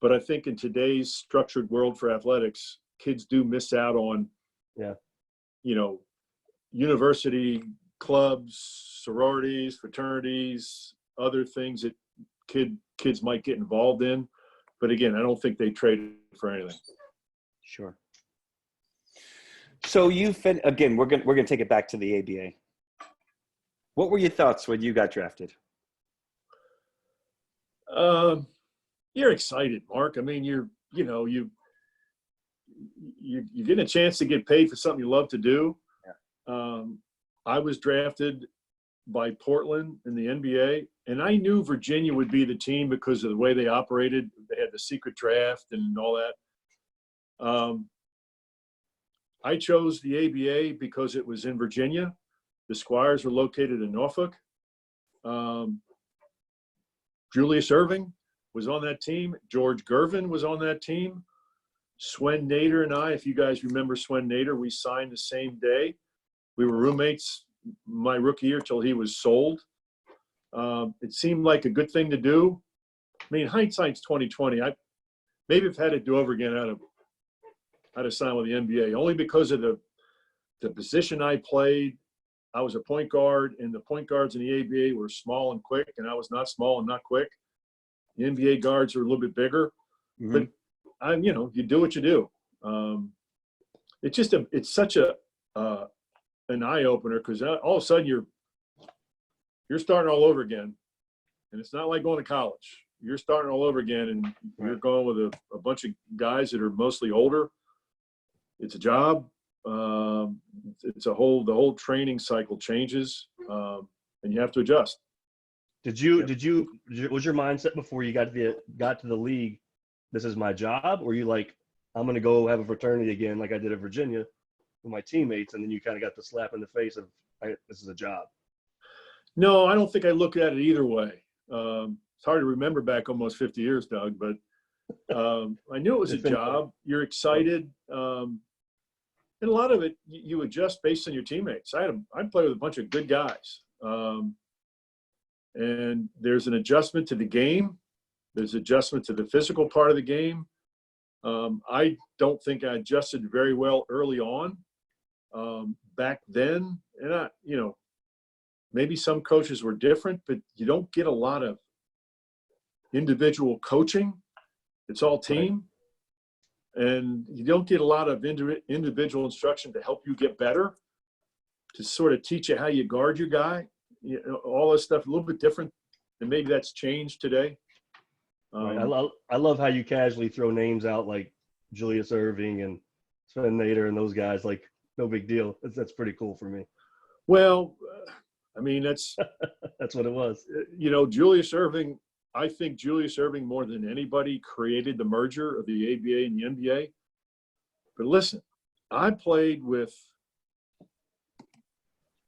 But I think in today's structured world for athletics, kids do miss out on, university clubs, sororities, fraternities, other things that kids might get involved in. But again, I don't think they traded for anything. Sure. So again, we're gonna take it back to the ABA. What were your thoughts when you got drafted? You're excited, Mark. I mean, you get a chance to get paid for something you love to do. Yeah. I was drafted by Portland in the NBA, and I knew Virginia would be the team because of the way they operated. They had the secret draft and all that. I chose the ABA because it was in Virginia. The Squires were located in Norfolk. Julius Erving was on that team. George Gervin was on that team. Swen Nader and I, if you guys remember Swen Nader, we signed the same day. We were roommates my rookie year till he was sold. It seemed like a good thing to do. I mean, hindsight's 2020. Maybe if I had to do over again, I'd have signed with the NBA, only because of the position I played. I was a point guard, and the point guards in the ABA were small and quick, and I was not small and not quick. The NBA guards are a little bit bigger, but you do what you do. It's such an eye opener, because all of a sudden you're starting all over again, and it's not like going to college. You're starting all over again, and you're going with a bunch of guys that are mostly older. It's a job. It's the whole training cycle changes, and you have to adjust. Was your mindset before you got to the league, this is my job, or you like, I'm going to go have a fraternity again like I did at Virginia with my teammates, and then you kind of got the slap in the face of, this is a job? No, I don't think I look at it either way. It's hard to remember back almost 50 years, Doug, but I knew it was a job. You're excited. And a lot of it, you adjust based on your teammates. I played with a bunch of good guys. And there's an adjustment to the game. There's adjustment to the physical part of the game. I don't think I adjusted very well early on back then. And maybe some coaches were different, but you don't get a lot of individual coaching. It's all team. And you don't get a lot of individual instruction to help you get better, to sort of teach you how you guard your guy. You know, all this stuff, a little bit different. And maybe that's changed today. Right. I love how you casually throw names out like Julius Erving and Sven Nader and those guys. Like, no big deal. That's pretty cool for me. Well, I mean, that's That's what it was. you know, Julius Erving. I think Julius Erving, more than anybody, created the merger of the ABA and the NBA. But listen, I played with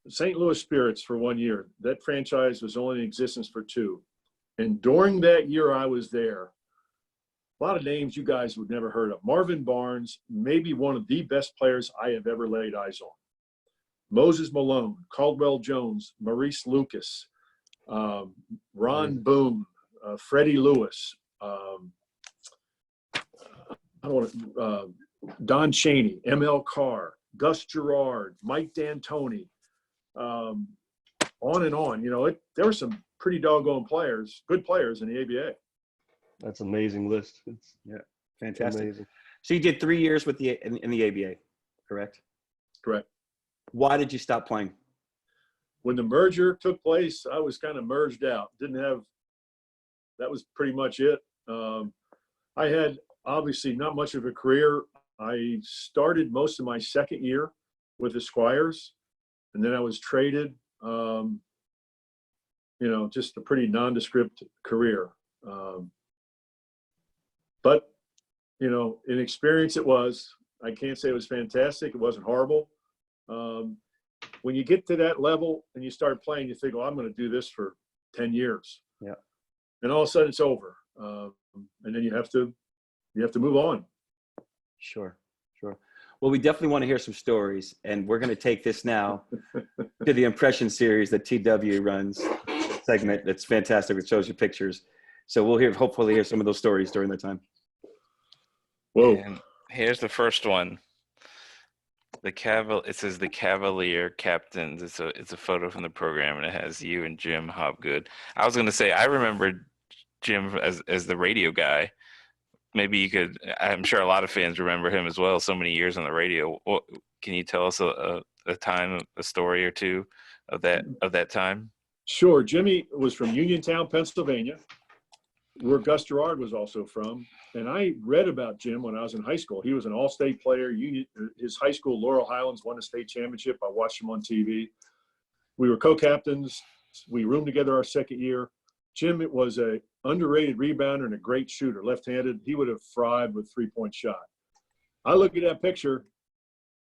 the St. Louis Spirits for 1 year. That franchise was only in existence for 2. And during that year I was there, a lot of names you guys would never heard of. Marvin Barnes, maybe one of the best players I have ever laid eyes on. Moses Malone, Caldwell Jones, Maurice Lucas, Ron Boone, Freddie Lewis, Don Chaney, M.L. Carr, Gus Gerard, Mike D'Antoni, on and on. You know, there were some pretty doggone players, good players in the ABA. That's an amazing list. It's Fantastic. amazing. So you did 3 years with in the ABA, correct? Correct. Why did you stop playing? When the merger took place, I was kind of merged out. That was pretty much it. I had obviously not much of a career. I started most of my second year with the Squires, and then I was traded. You know, just a pretty nondescript career. But, you know, in experience it was. I can't say it was fantastic. It wasn't horrible. When you get to that level and you start playing, you think, oh, I'm going to do this for 10 years. Yeah. And all of a sudden it's over. And then you have to move on. Sure. Well, we definitely want to hear some stories, and we're going to take this now to the impression series that TW runs, segment that's fantastic. It shows you pictures. So we'll hopefully hear some of those stories during that time. Whoa. And here's the first one. It says the Cavalier Captains. It's a photo from the program, and it has you and Jim Hopgood. I was going to say, I remember Jim as the radio guy. Maybe you could. I'm sure a lot of fans remember him as well. So many years on the radio. Can you tell us a story or two of that time? Sure. Jimmy was from Uniontown, Pennsylvania, where Gus Gerard was also from. And I read about Jim when I was in high school. He was an all-state player. His high school, Laurel Highlands, won a state championship. I watched him on TV. We were co-captains. We roomed together our second year. Jim was a underrated rebounder and a great shooter, left-handed. He would have thrived with three-point shot. I look at that picture.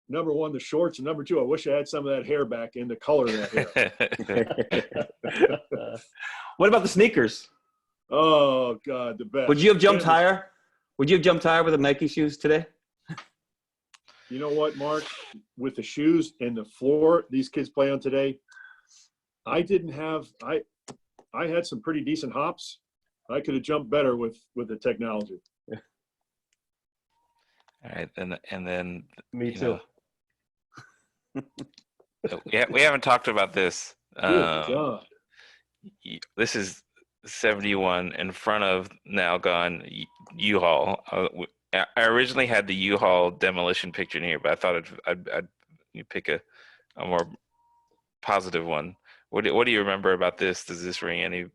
Number one, the shorts, and number two, I wish I had some of that hair back in the color of that hair. What about the sneakers? Oh God, the best. Would you have jumped higher? Would you have jumped higher with the Nike shoes today? You know what, Mark? With the shoes and the floor these kids play on today, I had some pretty decent hops. I could have jumped better with the technology. All right, and then Me too. We haven't talked about this. Good God. This is 71 in front of now gone U-Haul. I originally had the U-Haul demolition picture in here, but I thought I'd pick a more positive one. What do you remember about this? Does this ring any?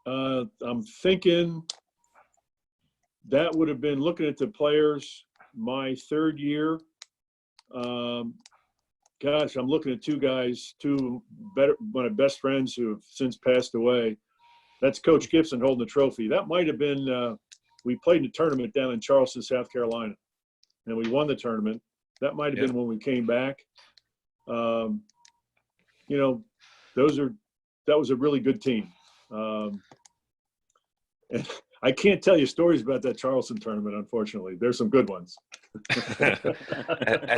I'm thinking that would have been looking at the players my third year. Gosh, I'm looking at two my best friends who have since passed away. That's Coach Gibson holding the trophy. That might have been, we played in a tournament down in Charleston, South Carolina, and we won the tournament. That might have been when we came back. You know, that was a really good team. And I can't tell you stories about that Charleston tournament, unfortunately. There's some good ones. I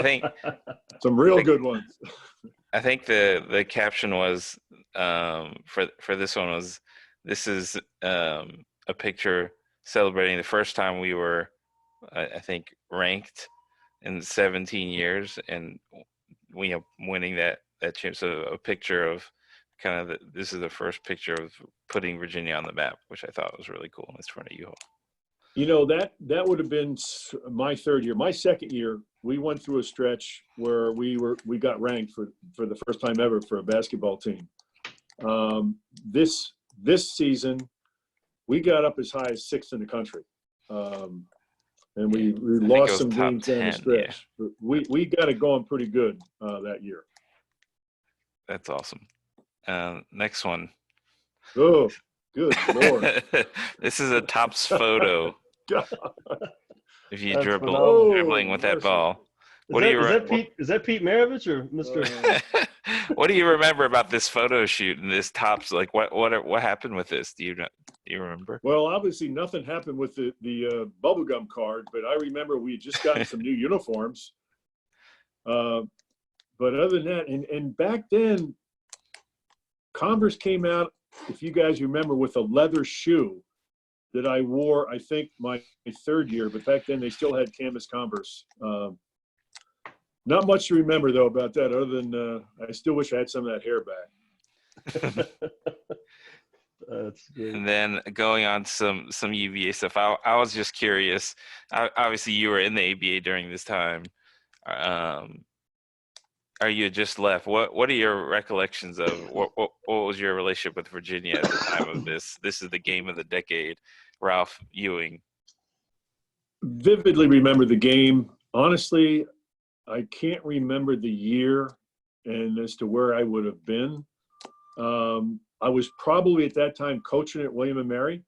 think some real good ones. I think the caption was for this one was, this is a picture celebrating the first time we were, I think, ranked in 17 years, and we winning that championship. So a picture of kind of this is the first picture of putting Virginia on the map, which I thought was really cool. It's front of U-Haul. You know, that would have been my third year. My second year, we went through a stretch where we got ranked for the first time ever for a basketball team. This season, we got up as high as 6th in the country. And we lost some games down the stretch. Yeah. But we got it going pretty good that year. That's awesome. Next one. Oh, good Lord. This is a Topps photo. God. If you That's dribbling phenomenal. with that mercy. ball. Is that Pete Maravich or Mr. What do you remember about this photo shoot and this Topps? Like what happened with this? Do you remember? Well, obviously nothing happened with the bubblegum card, but I remember we had just gotten some new uniforms. But other than that, and back then, Converse came out, if you guys remember, with a leather shoe that I wore, I think, my third year. But back then, they still had canvas Converse. Not much to remember, though, about that, other than I still wish I had some of that hair back. That's good. And then going on some UVA stuff. I was just curious. Obviously, you were in the ABA during this time. Or you had just left. What are your recollections of what was your relationship with Virginia at the time of this? This is the game of the decade. Ralph Ewing. Vividly remember the game. Honestly, I can't remember the year and as to where I would have been. I was probably at that time coaching at William and Mary,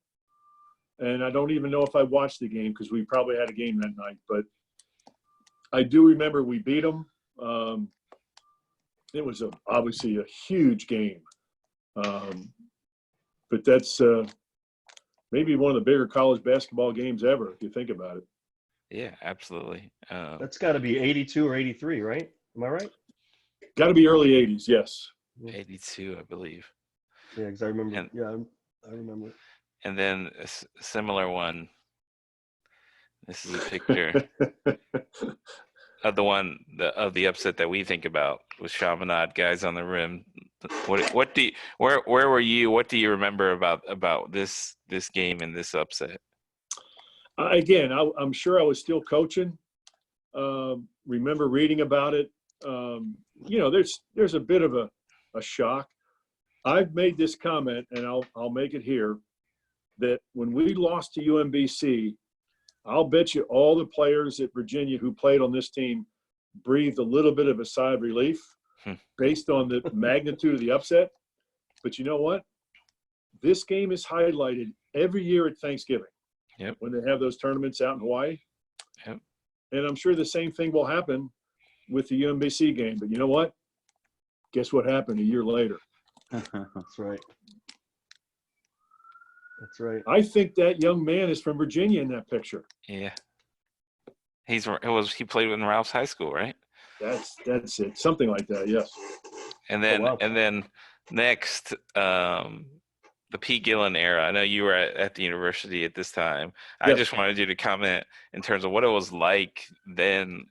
and I don't even know if I watched the game because we probably had a game that night. But I do remember we beat them. It was obviously a huge game, but that's maybe one of the bigger college basketball games ever, if you think about it. Yeah, absolutely. That's got to be 82 or 83, right? Am I right? Got to be early 80s, yes. 82, I believe. Yeah, because I remember. And- I remember. And then a similar one. This is a picture of the upset that we think about with Chaminade, guys on the rim. Where were you? What do you remember about this game and this upset? Again, I'm sure I was still coaching. Remember reading about it. There's a bit of a shock. I've made this comment, and I'll make it here, that when we lost to UMBC, I'll bet you all the players at Virginia who played on this team breathed a little bit of a sigh of relief based on the magnitude of the upset. But you know what? This game is highlighted every year at Thanksgiving. Yep. When they have those tournaments out in Hawaii. Yep. And I'm sure the same thing will happen with the UMBC game. But you know what? Guess what happened a year later? That's right. That's right. I think that young man is from Virginia in that picture. Yeah. He played in Ralph's high school, right? That's it. Something like that, yes. And then wow. Next, the Pete Gillen era. I know you were at the university at this time. I Yes. just wanted you to comment in terms of what it was like then,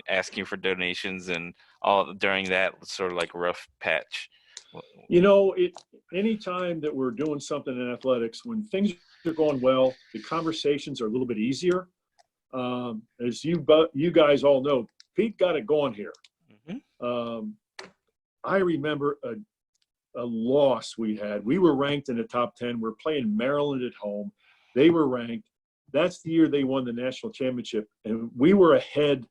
asking for donations and all during that sort of like rough patch. You know, anytime that we're doing something in athletics, when things are going well, the conversations are a little bit easier. As you guys all know, Pete got it going here. Mm-hmm. I remember a loss we had. We were ranked in the top 10. We're playing Maryland at home. They were ranked. That's the year they won the national championship. And we were ahead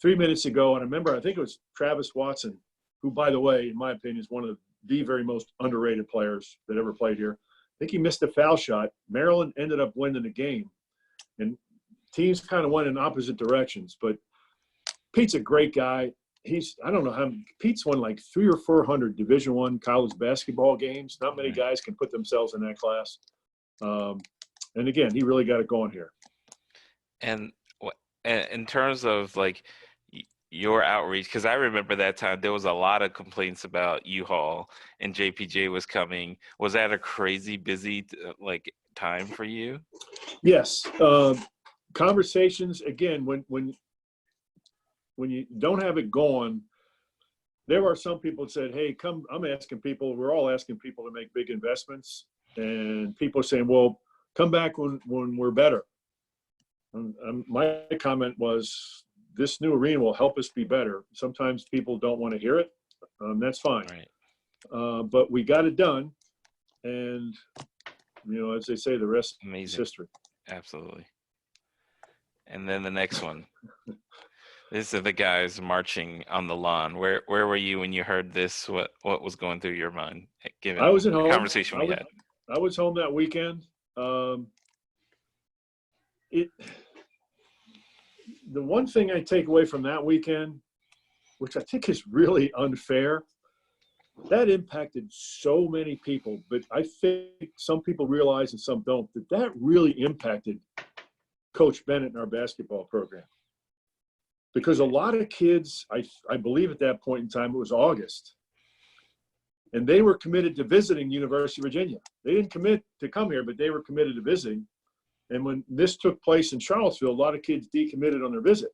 3 minutes ago. And I remember, I think it was Travis Watson, who, by the way, in my opinion, is one of the very most underrated players that ever played here. I think he missed a foul shot. Maryland ended up winning the game. And teams kind of went in opposite directions. But Pete's a great guy. I don't know how Pete's won like 300 or 400 Division I college basketball games. Not many guys can put themselves in that class. And again, he really got it going here. And in terms of like your outreach, because I remember that time there was a lot of complaints about U-Haul and JPJ was coming. Was that a crazy busy like time for you? Yes. Conversations, again, when you don't have it going, there are some people that said, hey, come, we're all asking people to make big investments. And people are saying, well, come back when we're better. My comment was, this new arena will help us be better. Sometimes people don't want to hear it. That's fine. Right. But we got it done. And, as they say, the rest is Amazing. history. Absolutely. And then the next one. These are the guys marching on the lawn. Where were you when you heard this? What was going through your mind, given I was at the home. conversation we had? I was home that weekend. The one thing I take away from that weekend, which I think is really unfair, that impacted so many people, but I think some people realize and some don't, that really impacted Coach Bennett and our basketball program. Because a lot of kids, I believe at that point in time, it was August, and they were committed to visiting University of Virginia. They didn't commit to come here, but they were committed to visiting. And when this took place in Charlottesville, a lot of kids decommitted on their visit.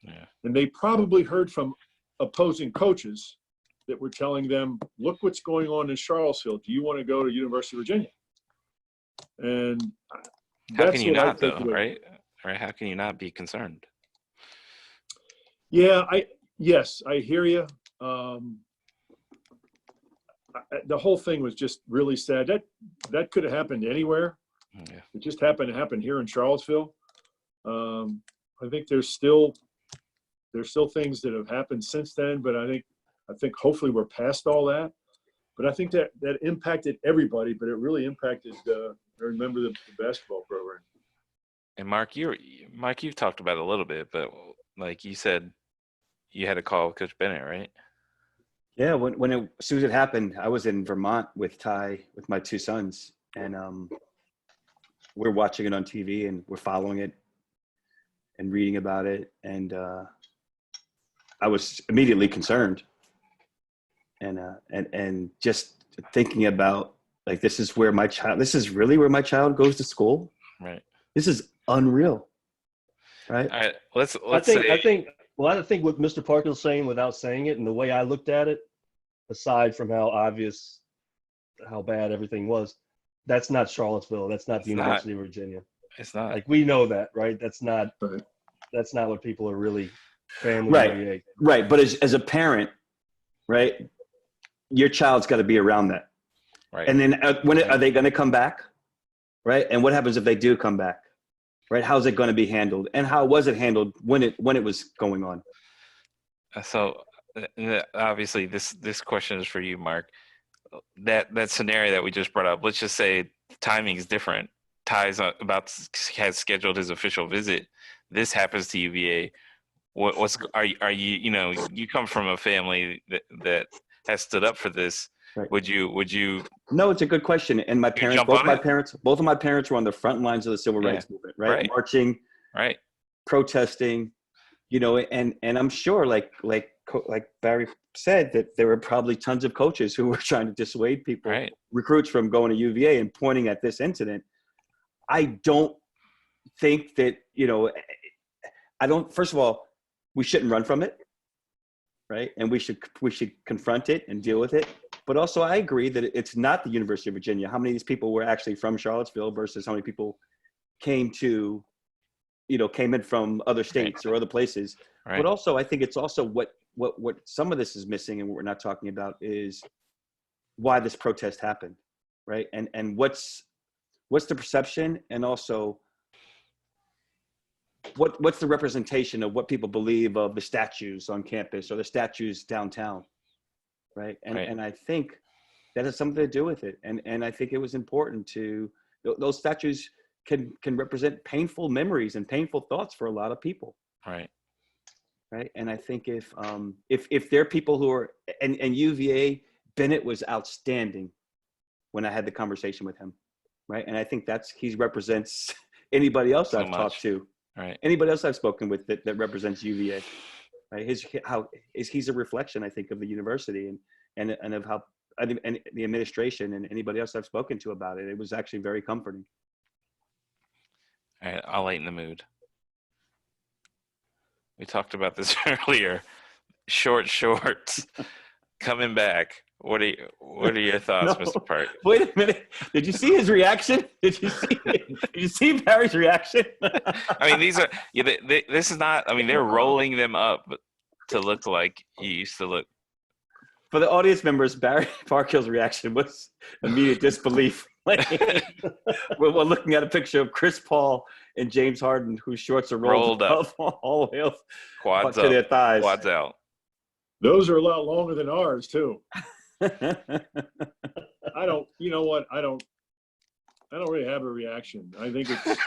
Yeah. And they probably heard from opposing coaches that were telling them, look what's going on in Charlottesville. Do you want to go to University of Virginia? And How can you not, though, right? Right? How can you not be concerned? Yeah, yes, I hear you. The whole thing was just really sad. That could have happened anywhere. Yeah. It just happened to happen here in Charlottesville. I think there's still things that have happened since then, but I think hopefully we're past all that. But I think that impacted everybody, but it really impacted, I remember the basketball program. And Mark, you've talked about it a little bit, but like you said, you had a call with Coach Bennett, right? Yeah, as soon as it happened, I was in Vermont with Ty, with my two sons, and we're watching it on TV and we're following it and reading about it, and I was immediately concerned, and just thinking about, like, this is really where my child goes to school. Right. This is unreal, right? All right. Let's I think what Mr. Parkhill's saying without saying it, and the way I looked at it, aside from how obvious, how bad everything was, that's not Charlottesville. That's not the University of Virginia. It's not. Like, we know that, right? That's not what people are really family. Right. UVA. Right. But as a parent, right, your child's got to be around that. Right. And then are they going to come back? Right. And what happens if they do come back? Right. How's it going to be handled? And how was it handled when it was going on? So obviously this question is for you, Mark. That scenario that we just brought up, let's just say timing is different. Ty's has scheduled his official visit. This happens to UVA. Are you you come from a family that has stood up for this. Right. Would you? No, it's a good question. And both of my parents were on the front lines of the civil rights movement, right? Marching, right, protesting, and I'm sure, like Barry said, that there were probably tons of coaches who were trying to dissuade people, recruits, from going to UVA and pointing at this incident. I don't think that, first of all, we shouldn't run from it, right? And we should confront it and deal with it. But also, I agree that it's not the University of Virginia. How many of these people were actually from Charlottesville versus how many people came in from other states or other places. Right. But also, I think it's also what some of this is missing, and what we're not talking about, is why this protest happened, right? And what's the perception, and also what's the representation of what people believe of the statues on campus or the statues downtown, right? And I think that has something to do with it. And I think it was important to those statues can represent painful memories and painful thoughts for a lot of people. Right. Right. And I think if there are people who are, and UVA, Bennett was outstanding when I had the conversation with him. Right. And I think he represents anybody else I've talked to. Right. Anybody else I've spoken with that represents UVA. Right. He's a reflection, I think, of the university and of how, and the administration and anybody else I've spoken to about it. It was actually very comforting. All right, I'll lighten the mood. We talked about this earlier. Short shorts. coming back. What are your thoughts, No. Mr. Park? Wait a minute. Did you see his reaction? Did you see Barry's reaction? I mean, these are this is not. I mean, they're rolling them up to look like you used to look. For the audience members, Barry Parkhill's reaction was immediate disbelief. We're looking at a picture of Chris Paul and James Harden, whose shorts are rolled up all the way up Quads to up, their thighs. quads out. Those are a lot longer than ours too. I don't. You know what? I don't really have a reaction. I think it's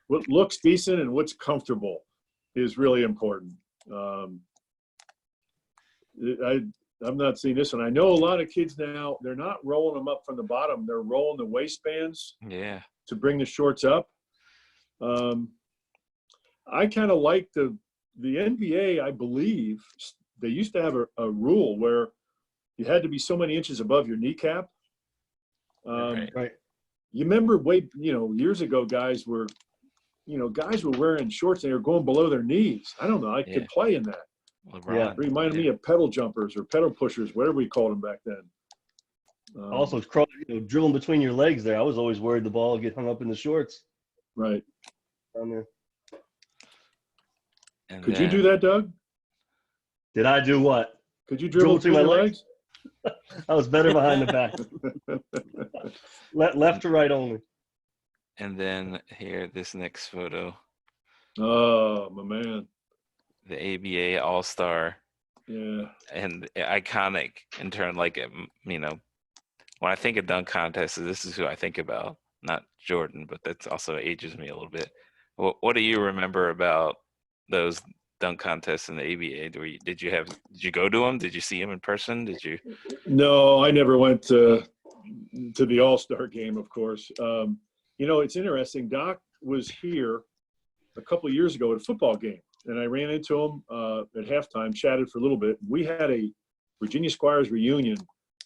what looks decent and what's comfortable is really important. I'm not seeing this, and I know a lot of kids now. They're not rolling them up from the bottom; they're rolling the waistbands. Yeah. To bring the shorts up. I kind of like the NBA. I believe they used to have a rule where you had to be so many inches above your kneecap. Right. You remember years ago, guys were wearing shorts and they were going below their knees. I don't know. I could play in that. LeBron. Yeah. It reminded me of pedal jumpers or pedal pushers, whatever we called them back then. Also, drilling between your legs there. I was always worried the ball would get hung up in the shorts. Right. Down there. And Could you do that, Doug? Did I do what? Could you dribble between between my your legs? I was better behind the back. Left to right only. And then here, this next photo, Oh, my man. the ABA All-Star. Yeah. And iconic in turn, when I think of dunk contests, this is who I think about. Not Jordan, but that's also ages me a little bit. What do you remember about those dunk contests in the ABA? Did you go to them? Did you see them in person? Did you? No, I never went to the All-Star game, of course. It's interesting. Doc was here a couple of years ago at a football game, and I ran into him at halftime, chatted for a little bit. We had a Virginia Squires reunion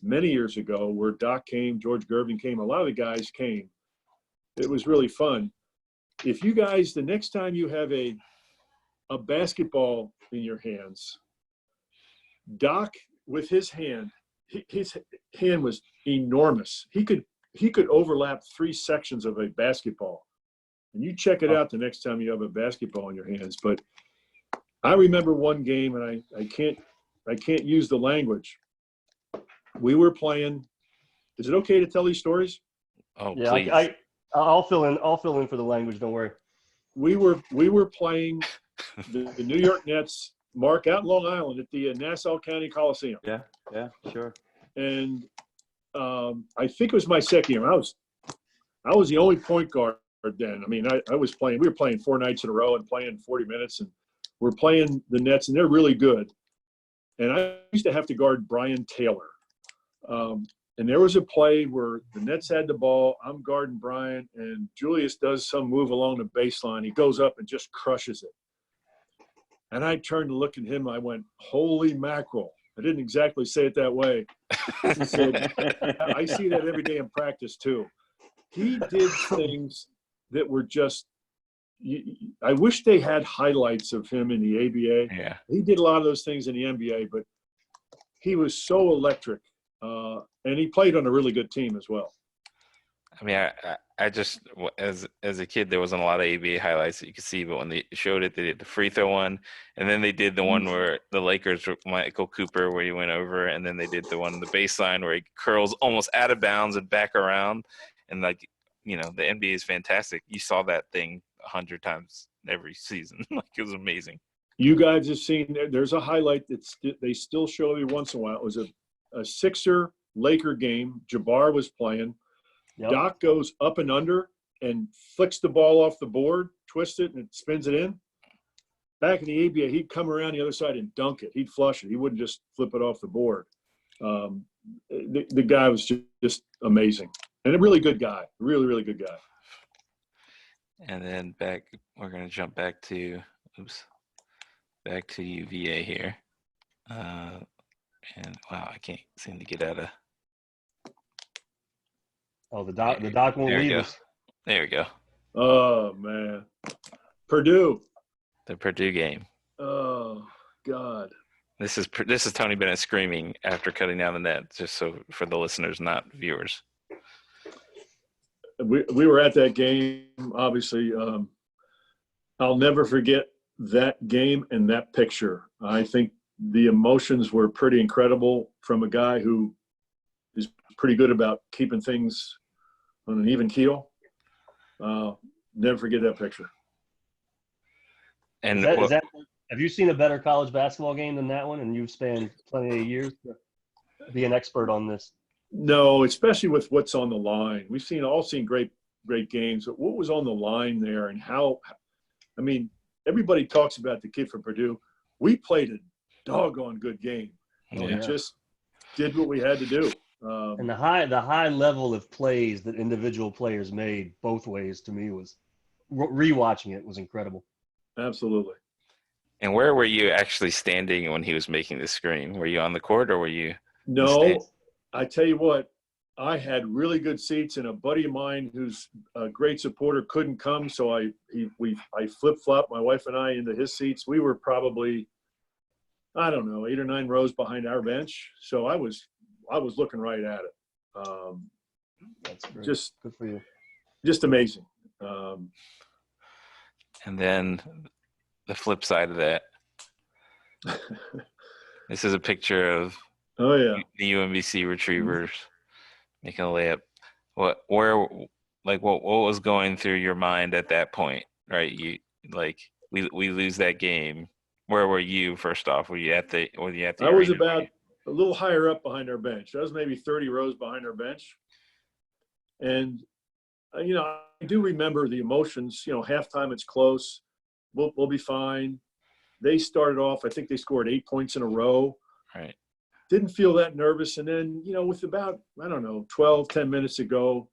many years ago where Doc came, George Gervin came, a lot of the guys came. It was really fun. If you guys, the next time you have a basketball in your hands, Doc with his hand was enormous. He could overlap 3 sections of a basketball. And you check it out the next time you have a basketball in your hands. But I remember one game, and I can't use the language. We were playing. Is it okay to tell these stories? Oh, Yeah, please. I'll fill in for the language. Don't worry. We were playing the New York Nets, Mark, out in Long Island at the Nassau County Coliseum. Yeah, sure. And I think it was my second year. I was the only point guard then. I mean, I was playing. We were playing 4 nights in a row and playing 40 minutes, and we're playing the Nets, and they're really good. And I used to have to guard Brian Taylor. And there was a play where the Nets had the ball. I'm guarding Brian, and Julius does some move along the baseline. He goes up and just crushes it. And I turned to look at him. I went, "Holy mackerel." I didn't exactly say it that way. I said, I see that every day in practice too. He did things that were just – I wish they had highlights of him in the ABA. Yeah. He did a lot of those things in the NBA, but he was so electric. And he played on a really good team as well. I mean, I just as a kid, there wasn't a lot of ABA highlights that you could see, but when they showed it, they did the free throw one, and then they did the one where the Lakers, Michael Cooper, where he went over, and then they did the one on the baseline where he curls almost out of bounds and back around, and the NBA is fantastic. You saw that thing 100 times every season. It was amazing. You guys have seen there's a highlight that they still show every once in a while. It was a Sixer-Laker game. Jabbar was playing. Yep. Doc goes up and under and flicks the ball off the board, twists it, and spins it in. Back in the ABA, he'd come around the other side and dunk it. He'd flush it. He wouldn't just flip it off the board. The guy was just amazing. And a really good guy. Really, really good guy. And then we're going to jump back to UVA here. And wow, I can't seem to get out of. Oh, the doc won't leave us. There we go. Oh man, Purdue. The Purdue game. Oh God. This is Tony Bennett screaming after cutting down the net, just so for the listeners, not viewers. We were at that game, obviously. I'll never forget that game and that picture. I think the emotions were pretty incredible from a guy who is pretty good about keeping things on an even keel. Never forget that picture. And Have you seen a better college basketball game than that one? And you've spent plenty of years to be an expert on this. No, especially with what's on the line. We've all seen great games, but what was on the line there and how – I mean, everybody talks about the kid from Purdue. We played a doggone good game. Yeah. Just did what we had to do. And the high level of plays that individual players made both ways to me was rewatching it was incredible. Absolutely. And where were you actually standing when he was making the screen? Were you on the court or were you? No, I tell you what, I had really good seats, and a buddy of mine who's a great supporter couldn't come, so I flip-flopped my wife and I into his seats. We were probably, I don't know, 8 or 9 rows behind our bench, so I was looking right at it. That's great. Just good for you. Just amazing. And then the flip side of that. This is a picture of the UMBC Retrievers making a layup. What was going through your mind at that point, right? We lose that game. Where were you first off? Were you at the I was about a little higher up behind our bench. I was maybe 30 rows behind our bench. And I do remember the emotions, halftime it's close. We'll be fine. They started off, I think they scored 8 points in a row. Right. Didn't feel that nervous. And then, with about, 10 minutes to go,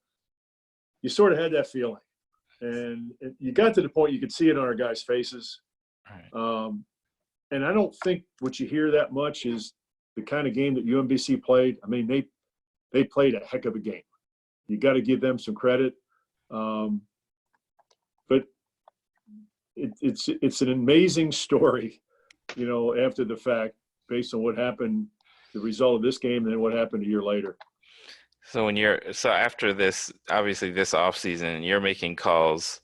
you sort of had that feeling. And you got to the point you could see it on our guys' faces. Right. And I don't think what you hear that much is the kind of game that UMBC played. I mean, they played a heck of a game. You got to give them some credit. But it's an amazing story, after the fact, based on what happened, the result of this game, and then what happened a year later. So after this, obviously this off season, you're making calls,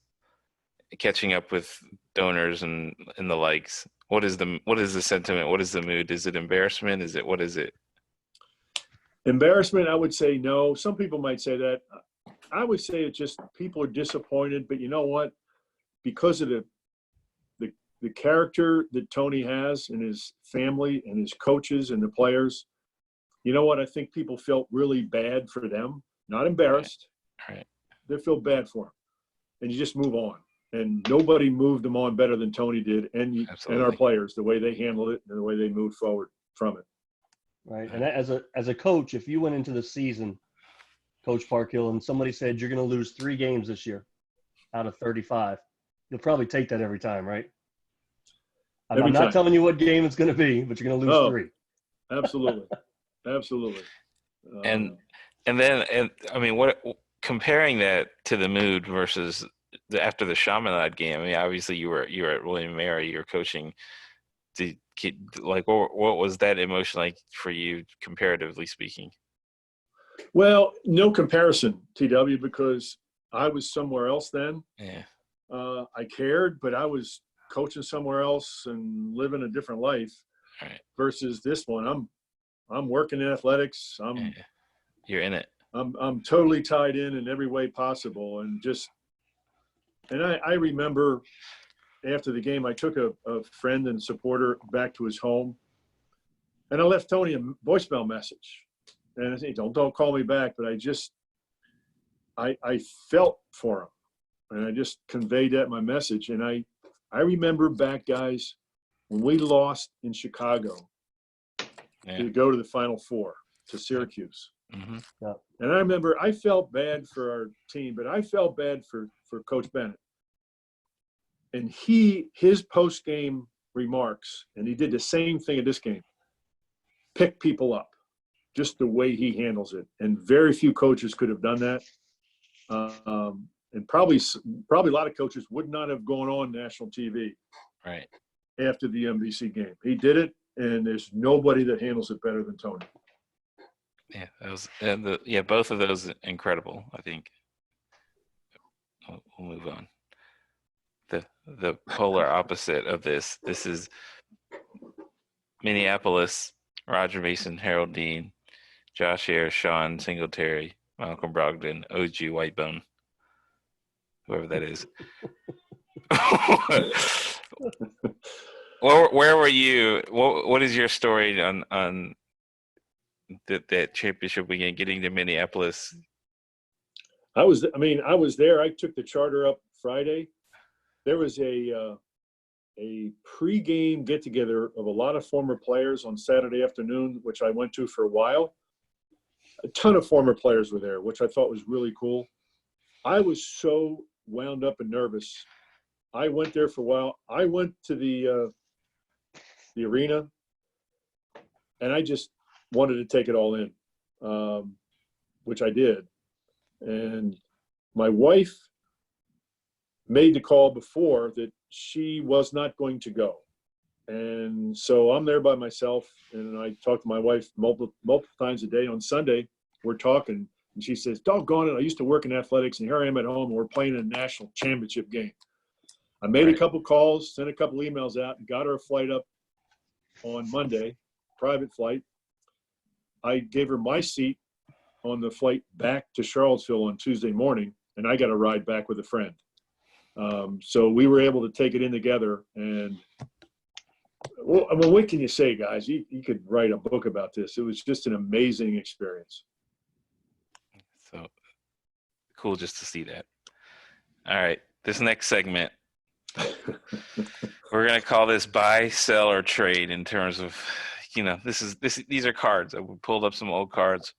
catching up with donors and the likes. What is the sentiment? What is the mood? Is it embarrassment? What is it? Embarrassment, I would say no. Some people might say that. I would say it's just people are disappointed, but you know what? Because of the character that Tony has and his family and his coaches and the players, you know what? I think people felt really bad for them, not embarrassed. Right. They feel bad for him. And you just move on. And nobody moved them on better than Tony did and our players, the way they handled it and the way they moved forward from it. Right. And as a coach, if you went into the season, Coach Parkhill, and somebody said you're going to lose 3 games this year out of 35, you'll probably take that every time, right? I'm not telling you what game it's going to be, but you're going to lose 3. Absolutely. Absolutely. And I mean, what comparing that to the mood versus after the Chaminade game? I mean, obviously you were at William & Mary, you were coaching. What was that emotion like for you, comparatively speaking? Well, no comparison, TW, because I was somewhere else then. Yeah. I cared, but I was coaching somewhere else and living a different life. Right. Versus this one. I'm working in athletics. You're in it. I'm totally tied in every way possible. And I remember after the game, I took a friend and supporter back to his home, and I left Tony a voicemail message. And I said, don't call me back, but I felt for him, and I just conveyed that in my message. And I remember back, guys, when we lost in Chicago to go to the Final Four to Syracuse. Mm-hmm. Yeah. And I remember I felt bad for our team, but I felt bad for Coach Bennett. And his post-game remarks, and he did the same thing at this game, pick people up, just the way he handles it. And very few coaches could have done that. And probably a lot of coaches would not have gone on national TV right after the MVC game. He did it, and there's nobody that handles it better than Tony. Yeah, that was both of those incredible. I think we'll move on. The polar opposite of this. This is Minneapolis. Roger Mason, Harold Dean, Josh Ayers, Sean Singletary, Malcolm Brogdon, OG Whitebone, whoever that is. Where were you? What is your story on that championship weekend, getting to Minneapolis? I was there. I took the charter up Friday. There was a pregame get-together of a lot of former players on Saturday afternoon, which I went to for a while. A ton of former players were there, which I thought was really cool. I was so wound up and nervous. I went there for a while. I went to the arena, and I just wanted to take it all in, which I did. And my wife made the call before that she was not going to go. And so I'm there by myself, and I talk to my wife multiple times a day. On Sunday, we're talking, and she says, doggone it, I used to work in athletics, and here I am at home, and we're playing a national championship game. I made a couple calls, sent a couple emails out, and got her a flight up on Monday, private flight. I gave her my seat on the flight back to Charlottesville on Tuesday morning, and I got a ride back with a friend. So we were able to take it in together. And, well, I mean, what can you say, guys? You could write a book about this. It was just an amazing experience. So cool just to see that. All right, this next segment, we're going to call this buy, sell, or trade in terms of, these are cards. I pulled up some old cards.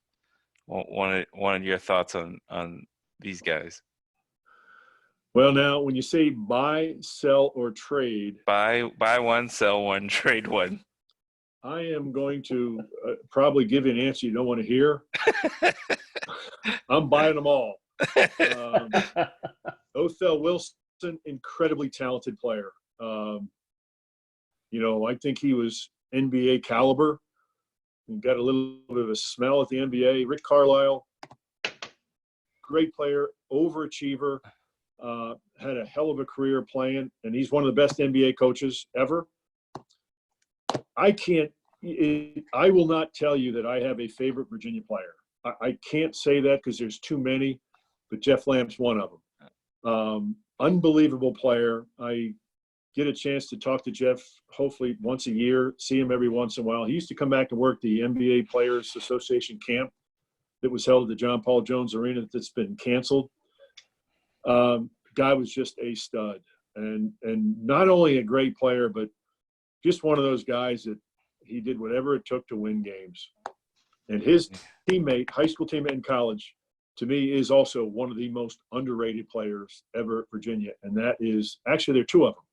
Wanted your thoughts on these guys. Well, now, when you say buy, sell, or trade, buy one, sell one, trade one. I am going to probably give you an answer you don't want to hear. I'm buying them all. Othell Wilson, incredibly talented player. I think he was NBA caliber. He got a little bit of a smell at the NBA. Rick Carlisle, great player, overachiever, had a hell of a career playing, and he's one of the best NBA coaches ever. I will not tell you that I have a favorite Virginia player. I can't say that because there's too many, but Jeff Lamb's one of them. Unbelievable player. I get a chance to talk to Jeff hopefully once a year, see him every once in a while. He used to come back and work the NBA Players Association camp that was held at the John Paul Jones Arena that's been canceled. Guy was just a stud, and not only a great player, but just one of those guys that he did whatever it took to win games. And his teammate, high school teammate in college, to me is also one of the most underrated players ever at Virginia. And that is, actually there are two of them.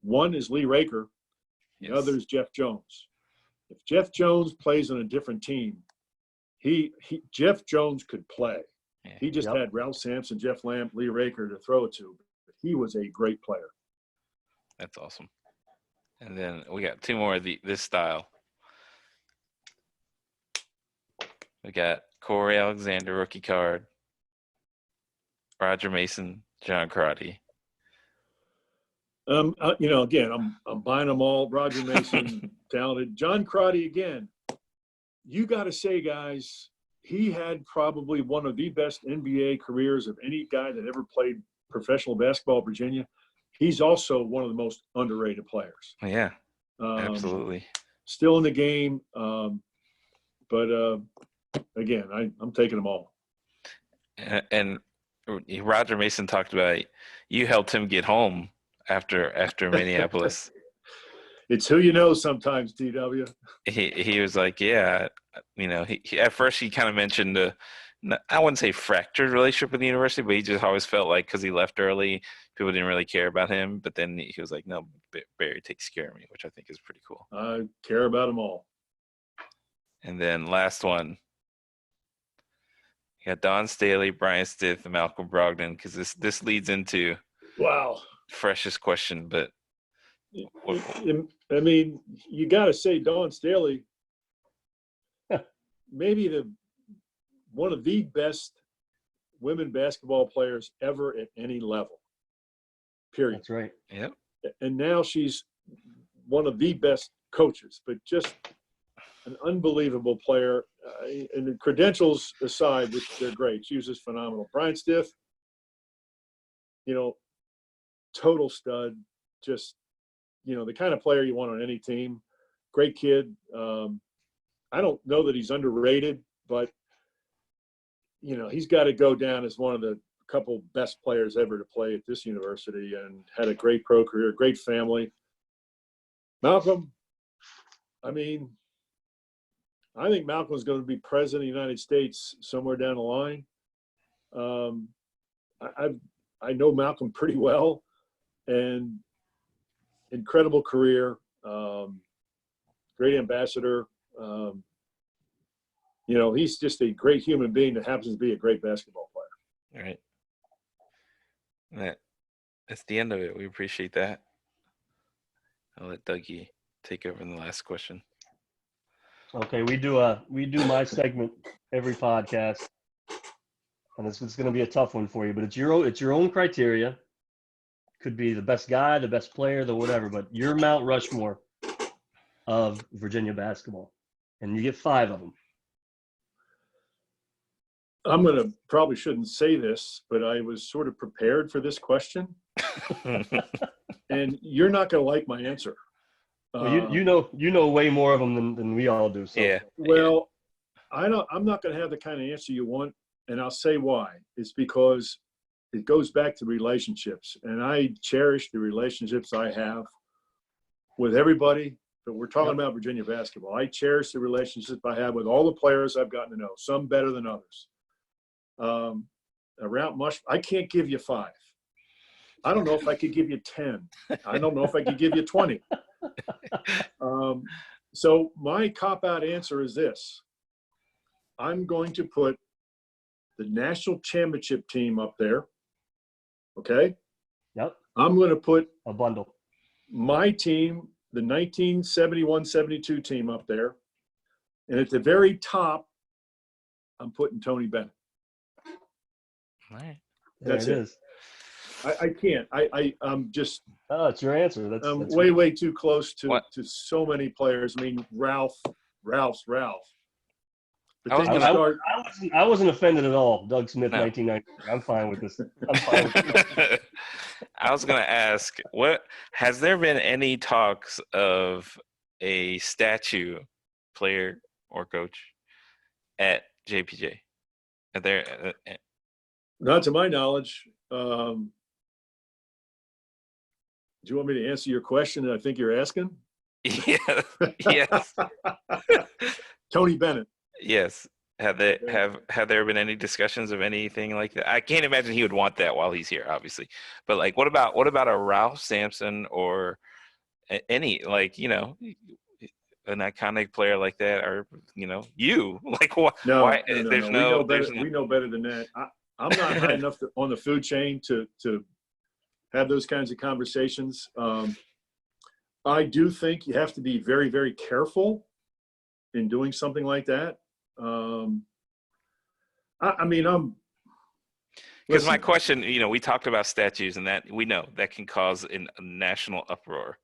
One is Lee Raker. The other is Jeff Jones. If Jeff Jones plays on a different team, Jeff Jones could play. Yeah. He just had Ralph Sampson, Jeff Lamb, Lee Raker to throw it to. He was a great player. That's awesome. And then we got two more of this style. We got Corey Alexander, rookie card. Roger Mason, John Crotty. Again, I'm buying them all. Roger Mason, talented. John Crotty, again, you got to say, guys, he had probably one of the best NBA careers of any guy that ever played professional basketball at Virginia. He's also one of the most underrated players. Yeah, absolutely. Still in the game. But again, I'm taking them all. And Roger Mason talked about you helped him get home after Minneapolis. It's who you know sometimes, TW. He was like, yeah, he at first he kind of mentioned I wouldn't say fractured relationship with the university, but he just always felt like because he left early, people didn't really care about him. But then he was like, no, Barry takes care of me, which I think is pretty cool. I care about them all. And then last one. You got Don Staley, Brian Stith, and Malcolm Brogdon, because this leads into wow, freshest question, but I mean, you got to say Dawn Staley, maybe one of the best women basketball players ever at any level, period. That's right. Yep. And now she's one of the best coaches, but just an unbelievable player. And the credentials aside, which they're great, she was just phenomenal. Brian Stiff, total stud, just, the kind of player you want on any team. Great kid. I don't know that he's underrated, but, he's got to go down as one of the couple best players ever to play at this university, and had a great pro career, great family. Malcolm, I think Malcolm's going to be president of the United States somewhere down the line. I know Malcolm pretty well, and incredible career, great ambassador. He's just a great human being that happens to be a great basketball player. All right. That's the end of it. We appreciate that. I'll let Dougie take over in the last question. Okay, we do my segment every podcast, and it's going to be a tough one for you, but it's your own criteria. Could be the best guy, the best player, the whatever, but your Mount Rushmore of Virginia basketball, and you get 5 of them. Probably shouldn't say this, but I was sort of prepared for this question, and you're not going to like my answer. Well, you know way more of them than we all do. So. Yeah. Well, I'm not going to have the kind of answer you want, and I'll say why. It's because it goes back to relationships, and I cherish the relationships I have with everybody. But we're talking about Virginia basketball. I cherish the relationships I have with all the players I've gotten to know, some better than others. I can't give you 5. I don't know if I could give you 10. I don't know if I could give you 20. So my cop-out answer is this. I'm going to put the national championship team up there. Okay? Yep. I'm going to put A bundle. my team, the 1971-72 team, up there. And at the very top, I'm putting Tony Bennett. All right. That's There it it. is. I can't. I'm just – Oh, it's your answer. That's way too close to What? so many players. I mean, Ralph's Ralph. But I was then you gonna- start. I wasn't offended at all. Doug Smith, No. 1993. I'm fine with this. I'm fine with this. I was going to ask, has there been any talks of a statue, player or coach, at JPJ? Are there? Not to my knowledge. Do you want me to answer your question that I think you're asking? Yeah. Yes. Tony Bennett. Yes. Have there been any discussions of anything like that? I can't imagine he would want that while he's here, obviously. But like, what about a Ralph Sampson or any, like, an iconic player like that, or you like what? No, why? no. There's We no. know better. There's no. We know better than that. I'm not high enough on the food chain to have those kinds of conversations. I do think you have to be very, very careful in doing something like that. Because my question, we talked about statues, and that we know that can cause a national uproar.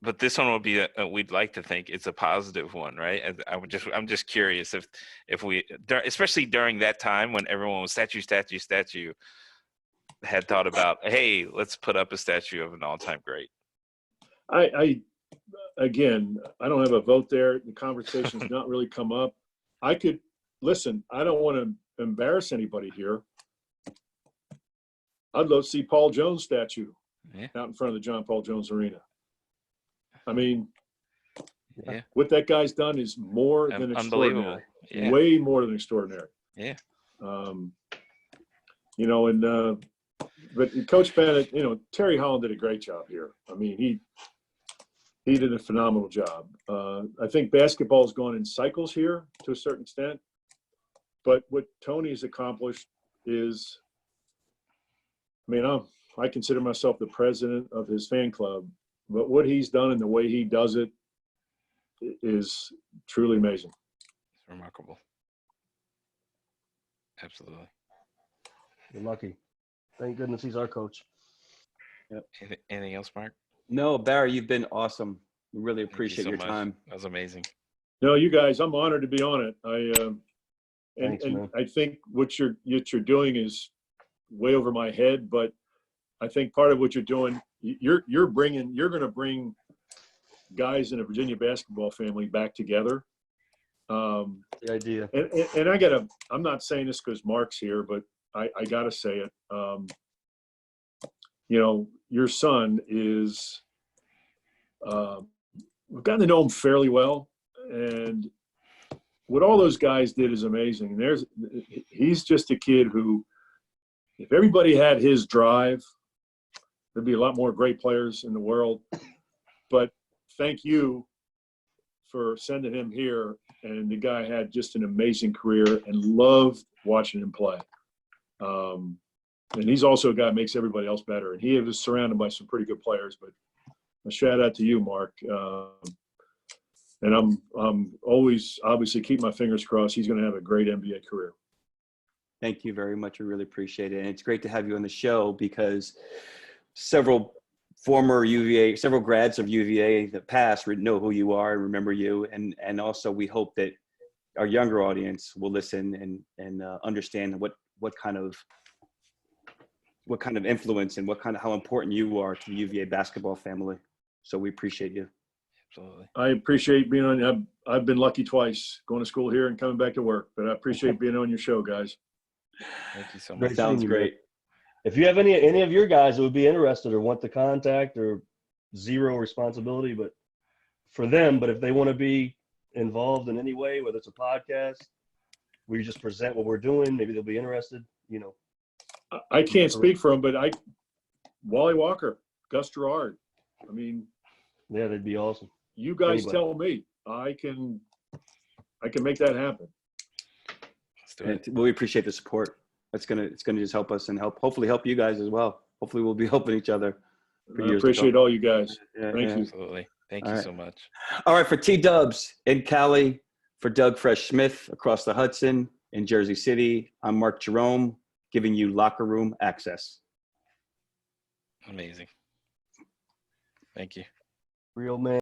But this one will be we'd like to think it's a positive one, right? I'm just curious if we, especially during that time when everyone was statue, had thought about, hey, let's put up a statue of an all-time great. Again, I don't have a vote there. The conversation's not really come up. I don't want to embarrass anybody here. I'd love to see Paul Jones statue out in front of the John Paul Jones Arena. I mean, what that guy's done is more than extraordinary. Yeah. Way more than extraordinary. Yeah. But Coach Bennett, Terry Holland did a great job here. I mean, he did a phenomenal job. I think basketball's gone in cycles here to a certain extent. But what Tony's accomplished is, I consider myself the president of his fan club. but what he's done and the way he does it is truly amazing. It's remarkable. Absolutely. You're lucky. Thank goodness he's our coach. Anything else, Mark? No, Barry, you've been awesome. We really Thank you appreciate so your much. time. That was amazing. No, you guys, I'm honored to be on it. Thanks, man. I think what you're doing is way over my head, but I think part of what you're doing, you're going to bring guys in a Virginia basketball family back together. The idea. And I'm not saying this because Mark's here, but I got to say it. Your son is, we've gotten to know him fairly well. And what all those guys did is amazing. He's just a kid who, if everybody had his drive, there'd be a lot more great players in the world. But thank you for sending him here. And the guy had just an amazing career and loved watching him play. And he's also a guy who makes everybody else better. And he was surrounded by some pretty good players. But a shout out to you, Mark. And I'm always obviously keep my fingers crossed. He's going to have a great NBA career. Thank you very much. We really appreciate it. And it's great to have you on the show because several grads of UVA that passed know who you are and remember you. And also we hope that our younger audience will listen and understand what kind of influence and how important you are to the UVA basketball family. So we appreciate you. Absolutely. I appreciate being on. I've been lucky twice, going to school here and coming back to work. But I appreciate being on your show, guys. Thank you so much. Great Sounds seeing you, man. great. If you have any of your guys that would be interested or want the contact or zero responsibility, but for them, but if they want to be involved in any way, whether it's a podcast, where you just present what we're doing, maybe they'll be interested, I can't speak for him, but Wally Walker, Gus Gerard. I mean, Yeah, that'd be awesome. you guys Anybody. tell me. I can make that happen. Let's do And it. we appreciate the support. It's gonna just help us and hopefully help you guys as well. Hopefully we'll be helping each other. For I years to appreciate come. all you guys. Yeah, Thank yeah. you. Absolutely. Thank All you right. so much. All right, for T-Dubs in Cali, for Doug Fresh Smith across the Hudson in Jersey City, I'm Mark Jerome, giving you locker room access. Amazing. Thank you. Real man.